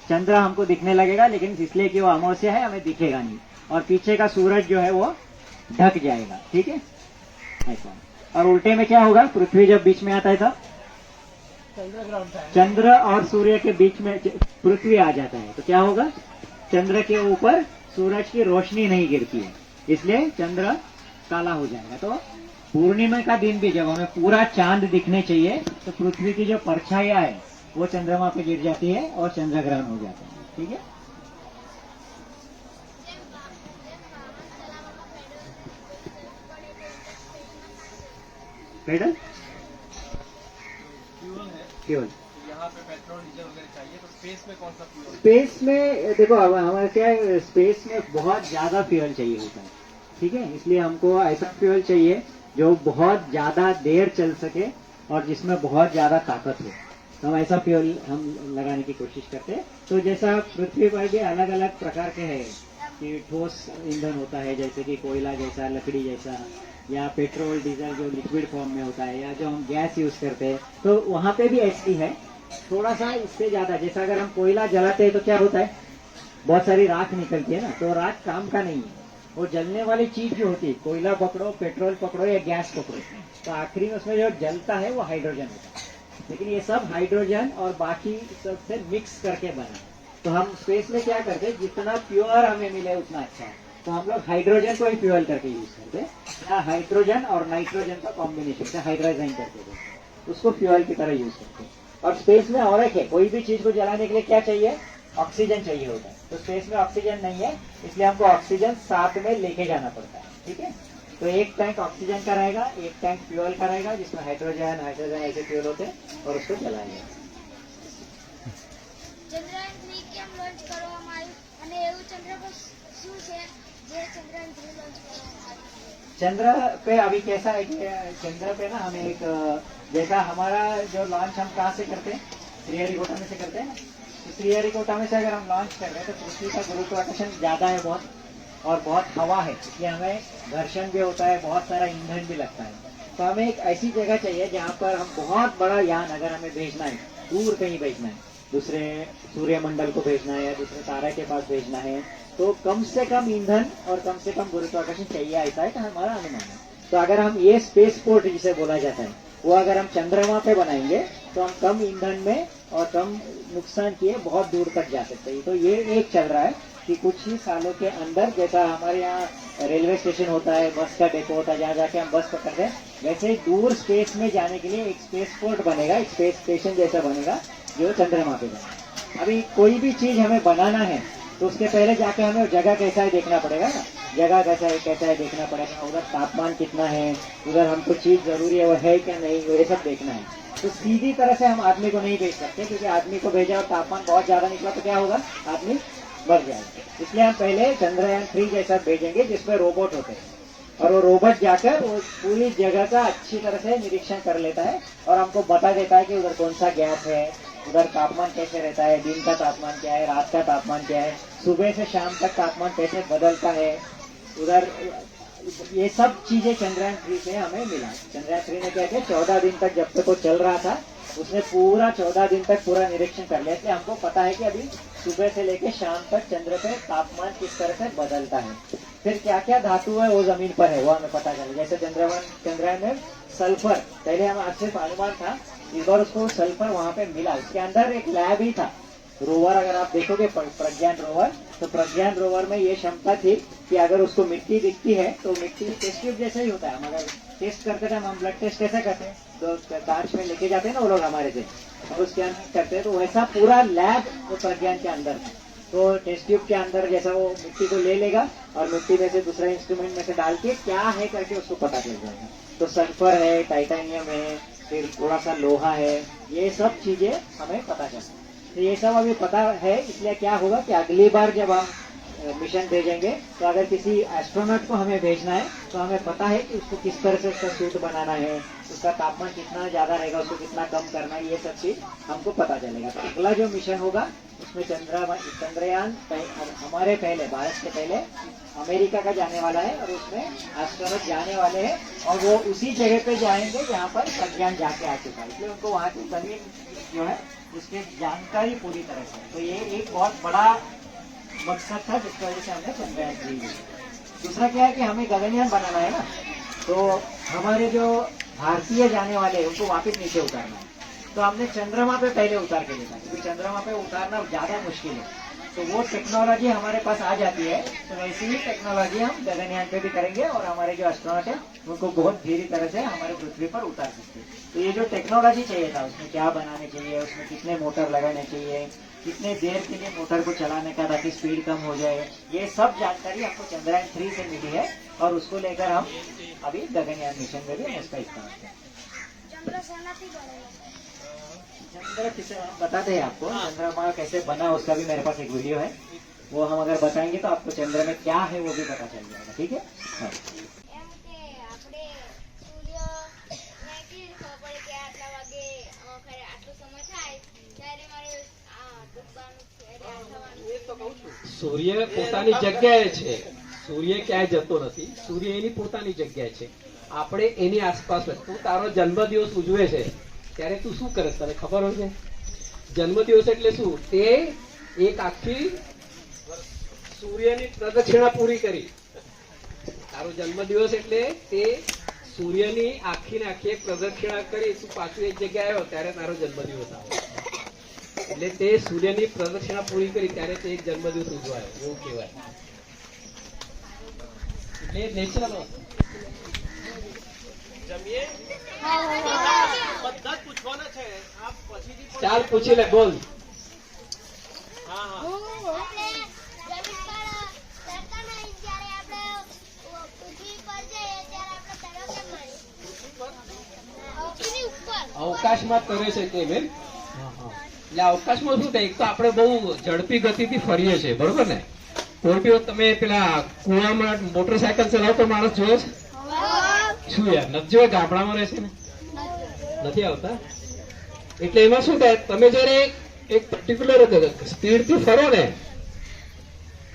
चंद्र हमको दिखने लगेगा, लेकिन इसलिए कि वो अमावस्या है हमें दिखेगा नहीं, और पीछे का सूरज जो है वो ढक जाएगा, ठीक है, ऐसा। और उल्टे में क्या होगा, पृथ्वी जब बीच में आता है तब चंद्र और सूर्य के बीच में पृथ्वी आ जाता है, तो क्या होगा, चंद्र के ऊपर सूरज की रोशनी नहीं गिरती है, इसलिए चंद्र काला हो जाएगा। तो पूर्णिमा का दिन भी जब हमें पूरा चांद दिखने चाहिए, तो पृथ्वी की जो परछाइयां है वो चंद्रमा पे गिर जाती है और चंद्र ग्रहण हो जाता है, ठीक है। पेडल फ्यूल यहाँ पे पेट्रोल डीजल वगैरह चाहिए, तो स्पेस में कौन सा फ्यूल, स्पेस में देखो, अब हमारे क्या है, स्पेस में बहुत ज्यादा फ्यूल चाहिए होता है, ठीक है, इसलिए हमको ऐसा फ्यूल चाहिए जो बहुत ज्यादा देर चल सके और जिसमें बहुत ज्यादा ताकत हो, तो हम ऐसा फ्यूल हम लगाने की कोशिश करते हैं। तो जैसा पृथ्वी पर भी अलग अलग प्रकार के हैं कि ठोस ईंधन होता है, जैसे कि कोयला जैसा, लकड़ी जैसा, या पेट्रोल डीजल जो लिक्विड फॉर्म में होता है, या जो हम गैस यूज करते हैं, तो वहां पे भी ऐसी है, थोड़ा सा इससे ज्यादा। जैसा अगर हम कोयला जलाते हैं तो क्या होता है, बहुत सारी राख निकलती है ना, तो राख काम का नहीं है, वो जलने वाली चीज जो होती है, कोयला पकड़ो, पेट्रोल पकड़ो या गैस पकड़ो, तो आखिरी में उसमें जो जलता है वो हाइड्रोजन होता है, लेकिन ये सब हाइड्रोजन और बाकी सबसे मिक्स करके बना। तो हम स्पेस में क्या करते हैं, जितना प्योर हमें मिले उतना अच्छा है, तो हम लोग हाइड्रोजन को ही फ्यूल करके यूज करते हैं, या हाइड्रोजन और नाइट्रोजन का कॉम्बिनेशन से हाइड्रोजन करके उसको फ्यूल की तरह यूज करते हैं। और स्पेस में और एक है, कोई भी चीज को जलाने के लिए क्या चाहिए, ऑक्सीजन चाहिए होता है, तो स्पेस में ऑक्सीजन नहीं है, इसलिए हमको ऑक्सीजन साथ में लेके जाना पड़ता है, ठीक है। तो एक टैंक ऑक्सीजन का रहेगा, एक टैंक फ्यूल का रहेगा, जिसमें हाइड्रोजन ऐसे फ्यूल होते हैं, और उसको जलाएंगे। ચંદ્રયાન 3 કેમ લોન્ચ કરવામાં આવ્યું અને એવું ચંદ્ર પર શું છે જે ચંદ્રયાન 3 લોન્ચ કરવામાં આવ્યું? चंद्र पे अभी कैसा है कि चंद्र पे ना हमें एक, जैसा हमारा जो लॉन्च हम कहाँ से करते हैं, श्रीहरिकोटा में से करते हैं ना, तो श्रीहरिकोटा में से अगर हम लॉन्च कर रहे हैं तो पृथ्वी का गुरुत्वाकर्षण ज्यादा है बहुत, और बहुत हवा है, इसलिए हमें घर्षण भी होता है, बहुत सारा ईंधन भी लगता है। तो हमें एक ऐसी जगह चाहिए जहाँ पर हम बहुत बड़ा यान अगर हमें भेजना है, दूर कहीं भेजना है, दूसरे सूर्यमंडल को भेजना है या दूसरे तारे के पास भेजना है, तो कम से कम ईंधन और कम से कम गुरुत्वाकर्षण चाहिए, ऐसा है हमारा अनुमान है। तो अगर हम ये स्पेस पोर्ट जिसे बोला जाता है वो अगर हम चंद्रमा पे बनाएंगे तो हम कम ईंधन में और कम नुकसान किए बहुत दूर तक जा सकते हैं। तो ये एक चल रहा है कि कुछ ही सालों के अंदर, जैसा हमारे यहाँ रेलवे स्टेशन होता है, बस का डेपो होता है, जहाँ जाके हम बस पकड़ते हैं, वैसे ही दूर स्पेस में जाने के लिए एक स्पेस पोर्ट बनेगा, एक स्पेस स्टेशन जैसा बनेगा जो चंद्रमा पे बनेगा। अभी कोई भी चीज हमें बनाना है तो उसके पहले जाके हमें जगह कैसा है देखना पड़ेगा ना, जगह कैसा है देखना पड़ेगा, उधर तापमान कितना है, उधर हमको चीज जरूरी है वो है क्या नहीं, ये सब देखना है। तो सीधी तरह से हम आदमी को नहीं भेज सकते, क्योंकि आदमी को भेजा और तापमान बहुत ज्यादा निकला तो क्या होगा, आदमी मर जाएगा। इसलिए हम पहले चंद्रयान 3 जैसा भेजेंगे जिसमें रोबोट होते हैं, और वो रोबोट जाकर वो पूरी जगह का अच्छी तरह से निरीक्षण कर लेता है और हमको बता देता है कि उधर कौन सा गैस है, उधर तापमान कैसे रहता है, दिन का तापमान क्या है, रात का तापमान क्या है, सुबह से शाम तक तापमान कैसे बदलता है उधर, ये सब चीजें चंद्रयान 3 से हमें मिला। चंद्रयान 3 ने क्या किया, 14 दिन तक जब तक वो चल रहा था उसने पूरा 14 दिन तक पूरा निरीक्षण कर लिया, इसलिए हमको पता है कि अभी सुबह से लेकर शाम तक चंद्र पे तापमान किस तरह से बदलता है, फिर क्या क्या धातु है वो जमीन पर है वो हमें पता चले। जैसे चंद्रयान में सल्फर, पहले हम सिर्फ अनुमान था, इस बार उसको सल्फर वहां पे मिला, उसके अंदर एक लैब ही था। रोवर अगर आप देखोगे प्रज्ञान रोवर, तो प्रज्ञान रोवर में ये क्षमता थी कि अगर उसको मिट्टी दिखती है तो मिट्टी टेस्ट ट्यूब जैसा ही होता है, हम अगर टेस्ट करते थे, हम ब्लड टेस्ट कैसे करते हैं, तो कांच में लेके जाते हैं ना वो लोग हमारे से, और उसके अंदर करते हैं, तो वैसा पूरा लैब वो प्रज्ञान के अंदर था। तो टेस्ट ट्यूब के अंदर जैसा वो मिट्टी को ले लेगा और मिट्टी में से दूसरा इंस्ट्रूमेंट में से डाल के क्या है करके उसको पता चल जाएगा। तो सल्फर है, टाइटेनियम है, फिर थोड़ा सा लोहा है, ये सब चीजें हमें पता चलता है। तो ये सब अभी पता है, इसलिए क्या होगा कि अगली बार जब हम मिशन भेजेंगे तो अगर किसी एस्ट्रोनॉट को हमें भेजना है तो हमें पता है कि उसको किस तरह से उसका सूट बनाना है, उसका तापमान कितना ज्यादा रहेगा, उसको कितना कम करना है, ये सब चीज हमको पता चलेगा। तो अगला जो मिशन होगा उसमें चंद्रयान हमारे पहले, भारत से पहले अमेरिका का जाने वाला है, और उसमें एस्ट्रोनॉट जाने वाले हैं और वो उसी जगह पे जाएंगे जहाँ पर प्रज्ञान जाके आ चुका है, इसलिए उनको वहाँ की जमीन जो है उसकी जानकारी पूरी तरह से। तो ये एक बहुत बड़ा मकसद था जिसकी वजह से हमने चंद्रयान 3 लिया। दूसरा क्या है कि हमें गगनयान बनाना है ना, तो हमारे जो भारतीय जाने वाले हैं उनको वापस नीचे उतारना है, तो हमने चंद्रमा पे पहले उतार के देखा, क्योंकि चंद्रमा पे उतारना ज्यादा मुश्किल है। तो वो टेक्नोलॉजी हमारे पास आ जाती है, तो वैसी ही टेक्नोलॉजी हम गगनयान पे भी करेंगे और हमारे जो एस्ट्रोनॉट है उनको बहुत धीरे तरह से हमारे पृथ्वी पर उतार सकते हैं। तो ये जो टेक्नोलॉजी चाहिए था, उसमें क्या बनाने चाहिए, उसमें कितने मोटर लगाने चाहिए, कितने देर के लिए मोटर को चलाने का ताकि स्पीड कम हो जाए, ये सब जानकारी आपको चंद्रयान 3 से मिली है, और उसको लेकर हम अभी गगनयान मिशन में भी हम उसका इस्तेमाल करें। चंद्र किसे बताते हैं आपको, चंद्रमा कैसे बना उसका भी मेरे पास एक वीडियो है, वो हम अगर बताएंगे तो आपको चंद्र में क्या है वो भी पता चल जाएगा। ठीक है, हाँ। સૂર્ય પોતાની જગ્યાએ છે, સૂર્ય ક્યાંય જતો નથી, સૂર્ય એની પોતાની જગ્યાએ છે, આપણે એની આસપાસ હોય। તું તારો જન્મદિવસ ઉજવે છે ત્યારે તું શું કરે તને ખબર હોય છે? જન્મદિવસ એટલે શું? તે એક આખી સૂર્યની પ્રદક્ષિણા પૂરી કરી। તારો જન્મદિવસ એટલે તે સૂર્યની આખી ને આખી એક પ્રદક્ષિણા કરી, તું પાછું એક જગ્યાએ આવ્યો ત્યારે તારો જન્મદિવસ આવે। એટલે તે સૂર્યની પ્રદક્ષિણા પૂરી કરી ત્યારે તે એક જન્મદિવસ ઉજવાયો એવું કહેવાય। એટલે નેચરલ જમીએ બધા જ પૂછવાના છે, આપ પછીથી પણ- ચાલ પૂછી લે, બોલ। હા હા અવકાશમાં તરે છે કેમ એમ? એટલે અવકાશમાં શું થાય, એક તો આપણે બહુ ઝડપી ગતિથી ફરીએ છીએ, બરોબર ને? કોઈ બી વખત તમે પેલા કુવામાં મોટરસાયકલ ચલાવતો માણસ જોયો છે? શું યાર નથી જોયો? ગામડામાં રહેશે ને, નથી આવતા? એટલે એમાં શું થાય, તમે જયારે એક પર્ટિક્યુલર સ્પીડ થી ફરો ને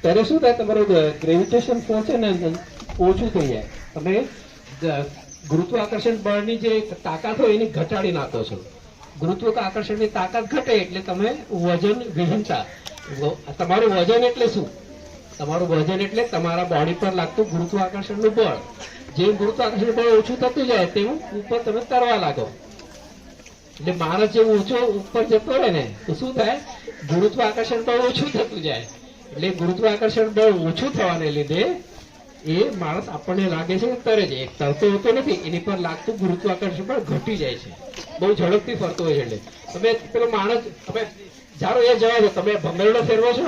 ત્યારે શું થાય, તમારું ગ્રેવિટેશન ફોર્સ છે ને ઓછું થઈ જાય. તમે ગુરુત્વાકર્ષણ બળની જે તાકાત હોય એની ઘટાડી નાખો છો. ગુરુત્વાકર્ષણની તાકાત ઘટે એટલે તમે વજન વિહીનતા. તમારું વજન એટલે શું? તમારું વજન એટલે તમારા બોડી પર લાગતું ગુરુત્વાકર્ષણનું બળ. જેમ ગુરુત્વાકર્ષણ બળ ઓછું થતું જાય તેવું ઉપર તમે તરવા લાગો. એટલે માણસ જેમ ઊંચો ઉપર જતો રહે ને તો શું થાય, ગુરુત્વાકર્ષણ બળ ઓછું થતું જાય. એટલે ગુરુત્વાકર્ષણ બળ ઓછું થવાને લીધે એ માણસ આપણને લાગે છે કે તરે છે. એક તરતો હોતો નથી, એની પર લાગતું ગુરુત્વાકર્ષણ બળ ઘટી જાય છે. બહુ ઝડપથી ફરતો હોય છે. એટલે તમે પેલો માણસ તમે ધારો એ જવા દો, તમે ભમેરડો ફેરવો છો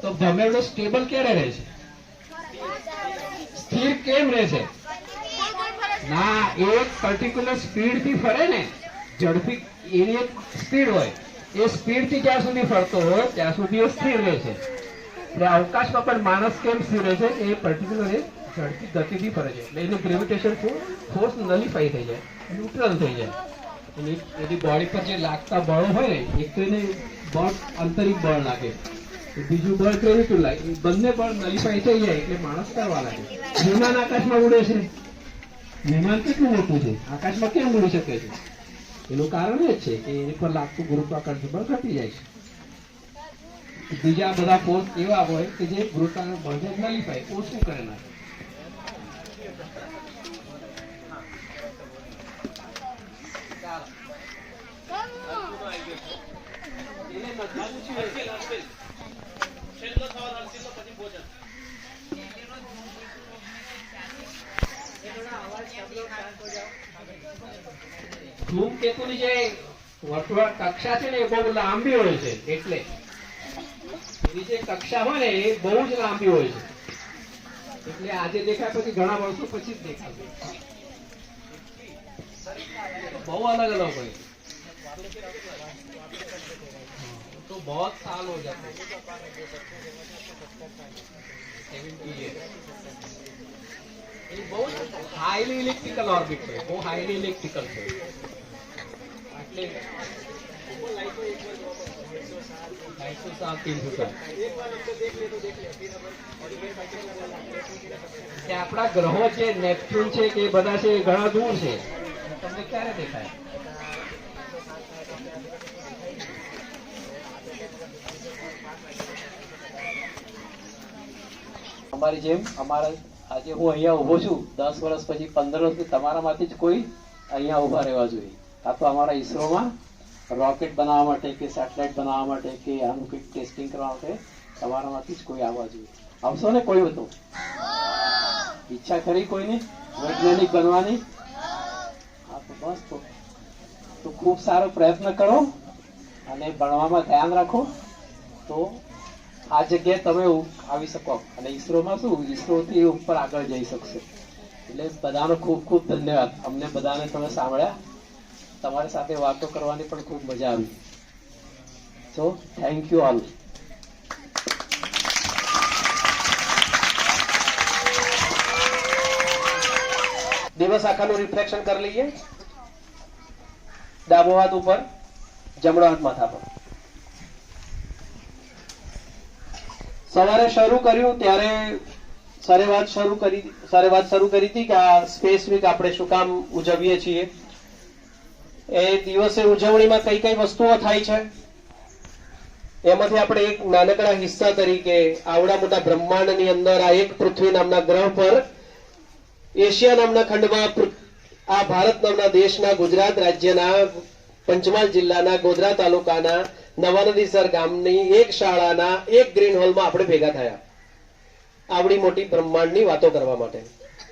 તો ભમેરડો સ્ટેબલ ક્યારે રહે છે? સ્થિર કેમ રહે છે? ના, એક પર્ટિક્યુલર સ્પીડ થી ફરે ને, ઝડપી એની એક સ્પીડ હોય, એ સ્પીડ થી જ્યાં સુધી ફરતો હોય ત્યાં સુધી એ સ્થિર રહે છે. એટલે અવકાશમાં પણ માણસ કેમ સ્થિર રહે છે? એ પર્ટિક્યુલર ઝડપી ગતિથી ફરે છે. એટલે એનું ગ્રેવિટેશન ફોર્સ નલિફાઈ થઈ જાય, ન્યુટ્રલ થઈ જાય. એની બોડી પર જે લાગતા બળો હોય ને, એક તો એને બળ આંતરિક બળ લાગે, બીજું બળ ગ્રેવિટી લાગે, બંને બળ નલિફાઈ થઈ જાય એટલે માણસ કરવા લાગે. વિમાન આકાશમાં ઉડે છે, વિમાન કેટલું મોટું છે, આકાશમાં કેમ ઉડી શકે છે? એનું કારણ એ જ છે કે એની પર લાગતું ગુરુત્વાકર્ષણ બળ ઘટી જાય છે. બીજા બધા ફોર્સ એવા હોય કે જે ગુરુત્વાકર્ષણ બળને નલિફાઈ ઓછું કરે નાખે. છેલ્લો સવાલ હર્ષિલનો, પછી ભોજન. ધૂમકેતુની જે વર્તુળ કક્ષા છે ને એ બહુ લાંબી હોય છે. એટલે એની જે કક્ષા હોય ને એ બહુ જ લાંબી હોય છે. એટલે આજે દેખાય પછી ઘણા વર્ષો પછી જ દેખાશે. બહુ અલગ અલગ હોય तो बहुत साल हो जाते हैं, 70 years. ये बहुत हाईली इलेक्ट्रिकल ऑर्बिट है, वो हाईली इलेक्ट्रिकल है. એટલે 250 साल 300 साल કે આપણા ગ્રહો છે, નેપચ્યુન છે કે બધા છે એ ઘણા દૂર છે. તમને ક્યારે દેખાય? અમારી જેમ અમારા આજે હું અહીંયા ઉભો છું, 10 વર્ષ પછી 15 વર્ષ તમારામાંથી જ કોઈ અહીંયા ઉભા રહેવા જોઈએ. કાં તો અમારા ઈસરોમાં રોકેટ બનાવવા માટે કે સેટેલાઇટ બનાવવા માટે કે આનું કંઈક ટેસ્ટિંગ કરવા માટે તમારામાંથી જ કોઈ આવવા જોઈએ. આવશો ને કોઈ હતો? ઈચ્છા ખરી કોઈની વૈજ્ઞાનિક બનવાની? હા, તો બસ તો ખૂબ સારો પ્રયત્ન કરો અને ભણવામાં ધ્યાન રાખો તો આ જગ્યાએ તમે આવી શકો. અને ઈસરોમાં શું, ઈસરોથી ઉપર આગળ જઈ શકશે. એટલે બધાનો ખૂબ ખૂબ ધન્યવાદ. અમને બધાને તમે સાંભળ્યા, તમારી સાથે વાતો કરવાની પણ ખૂબ મજા આવી. So thank you all. દિવસ આખાનું રિફ્લેક્શન કરી લઈએ. ડાબો હાથ ઉપર, જમણો હાથ માથા પર. સવારે શરૂ કર્યું ત્યારે સરે વાત શરૂ કરી હતી કે આ સ્પેસ વીક આપણે શું કામ ઉજવીએ છીએ, એ દિવસે ઉજવણીમાં કઈ કઈ વસ્તુઓ થાય છે, એમાંથી આપણે એક નાનકડા હિસ્સા તરીકે આવડા મોટા બ્રહ્માંડની અંદર આ એક પૃથ્વી નામના ગ્રહ પર એશિયા નામના ખંડમાં આ ભારત નામના દેશના ગુજરાત રાજ્યના પંચમહાલ જિલ્લાના ગોધરા તાલુકાના નવાનદીસર ગામની એક શાળાના એક ગ્રીન હોલમાં આપણે ભેગા થયા આવડી મોટી બ્રહ્માંડની વાતો કરવા માટે.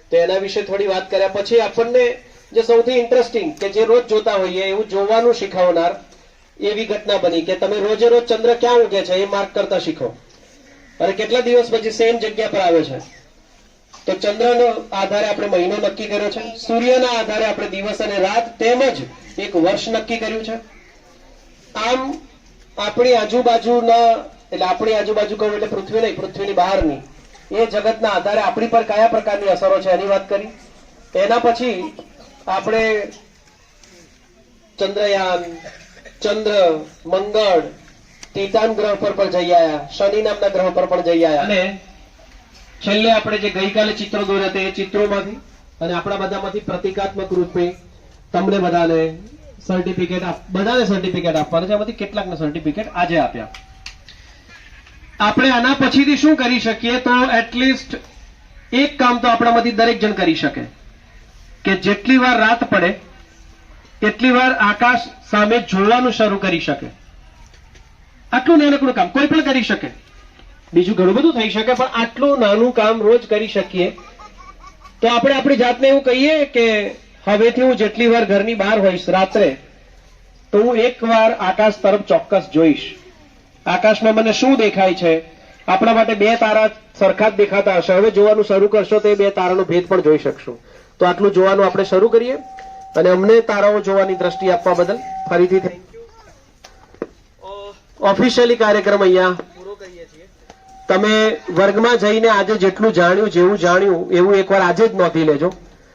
તો એના વિશે થોડી વાત કર્યા પછી આપણને જે સૌથી ઇન્ટરેસ્ટિંગ કે જે રોજ જોતા હોઈએ એવું જોવાનું શીખવનાર એવી ઘટના બની કે તમે રોજે રોજ ચંદ્ર ક્યાં ઉગે છે એ માર્ક કરતા શીખો. અને કેટલા દિવસ પછી સેમ જગ્યા પર આવે છે. તો ચંદ્રનો આધારે આપણે મહિનો નક્કી કર્યો છે, સૂર્યના આધારે આપણે દિવસ અને રાત તેમજ એક વર્ષ નક્કી કર્યું છે. આમ આપણી આજુબાજુના, એટલે આપણી આજુબાજુ કહું એટલે પૃથ્વી નહીં, પૃથ્વીની બહારની એ જગતના આધારે આપણી પર કયા પ્રકારની અસરો છે એની વાત કરી. એના પછી આપણે ચંદ્રયાન, ચંદ્ર, મંગળ, ટિટાન ગ્રહ પર પણ જઈ આયા, શનિ નામના ગ્રહ પર પણ જઈ આયા, અને છેલ્લે આપણે જે ગઈકાલે ચિત્રો દોર્યા હતા એ ચિત્રોમાંથી અને આપણા બધામાંથી પ્રતિકાત્મક રૂપે તમને બધાને સર્ટિફિકેટ આપવાના છે. આમાંથી કેટલાકને સર્ટિફિકેટ આજે આપ્યા. આપણે આના પછીથી શું કરી શકીએ, તો એટલીસ્ટ એક કામ તો આપણામાંથી દરેક જણ કરી શકે કે જેટલી વાર રાત પડે એટલી વાર આકાશ સામે જોવાનું શરૂ કરી શકે. આટલું નાનકડું કામ કોઈ પણ કરી શકે. બીજું ઘણું બધું થઈ શકે, પણ આટલું નાનું કામ રોજ કરી શકીએ તો આપણે આપણી જાતને એવું કહીએ કે હવેથી હું જેટલી વાર ઘરની બહાર હોઈશ રાત્રે તો હું એકવાર આકાશ તરફ ચોક્કસ જોઈશ. આકાશમાં મને શું દેખાય છે? આપણા માટે 2 તારા સરખા જ દેખાતા હશે. હવે જોવાનું શરૂ કરશો તો એ 2 તારાનો ભેદ પણ જોઈ શકશો. તો આટલું જોવાનું આપણે શરૂ કરીએ. અને અમને તારાઓ જોવાની દ્રષ્ટિ આપવા બદલ ફરીથી થેન્ક યુ. ઓફિશિયલી કાર્યક્રમ અહીંયા પૂરો કરીએ છીએ. તમે વર્ગમાં જઈને આજે જેટલું જાણ્યું, જેવું જાણ્યું એવું એકવાર આજે જ નોંધી લેજો.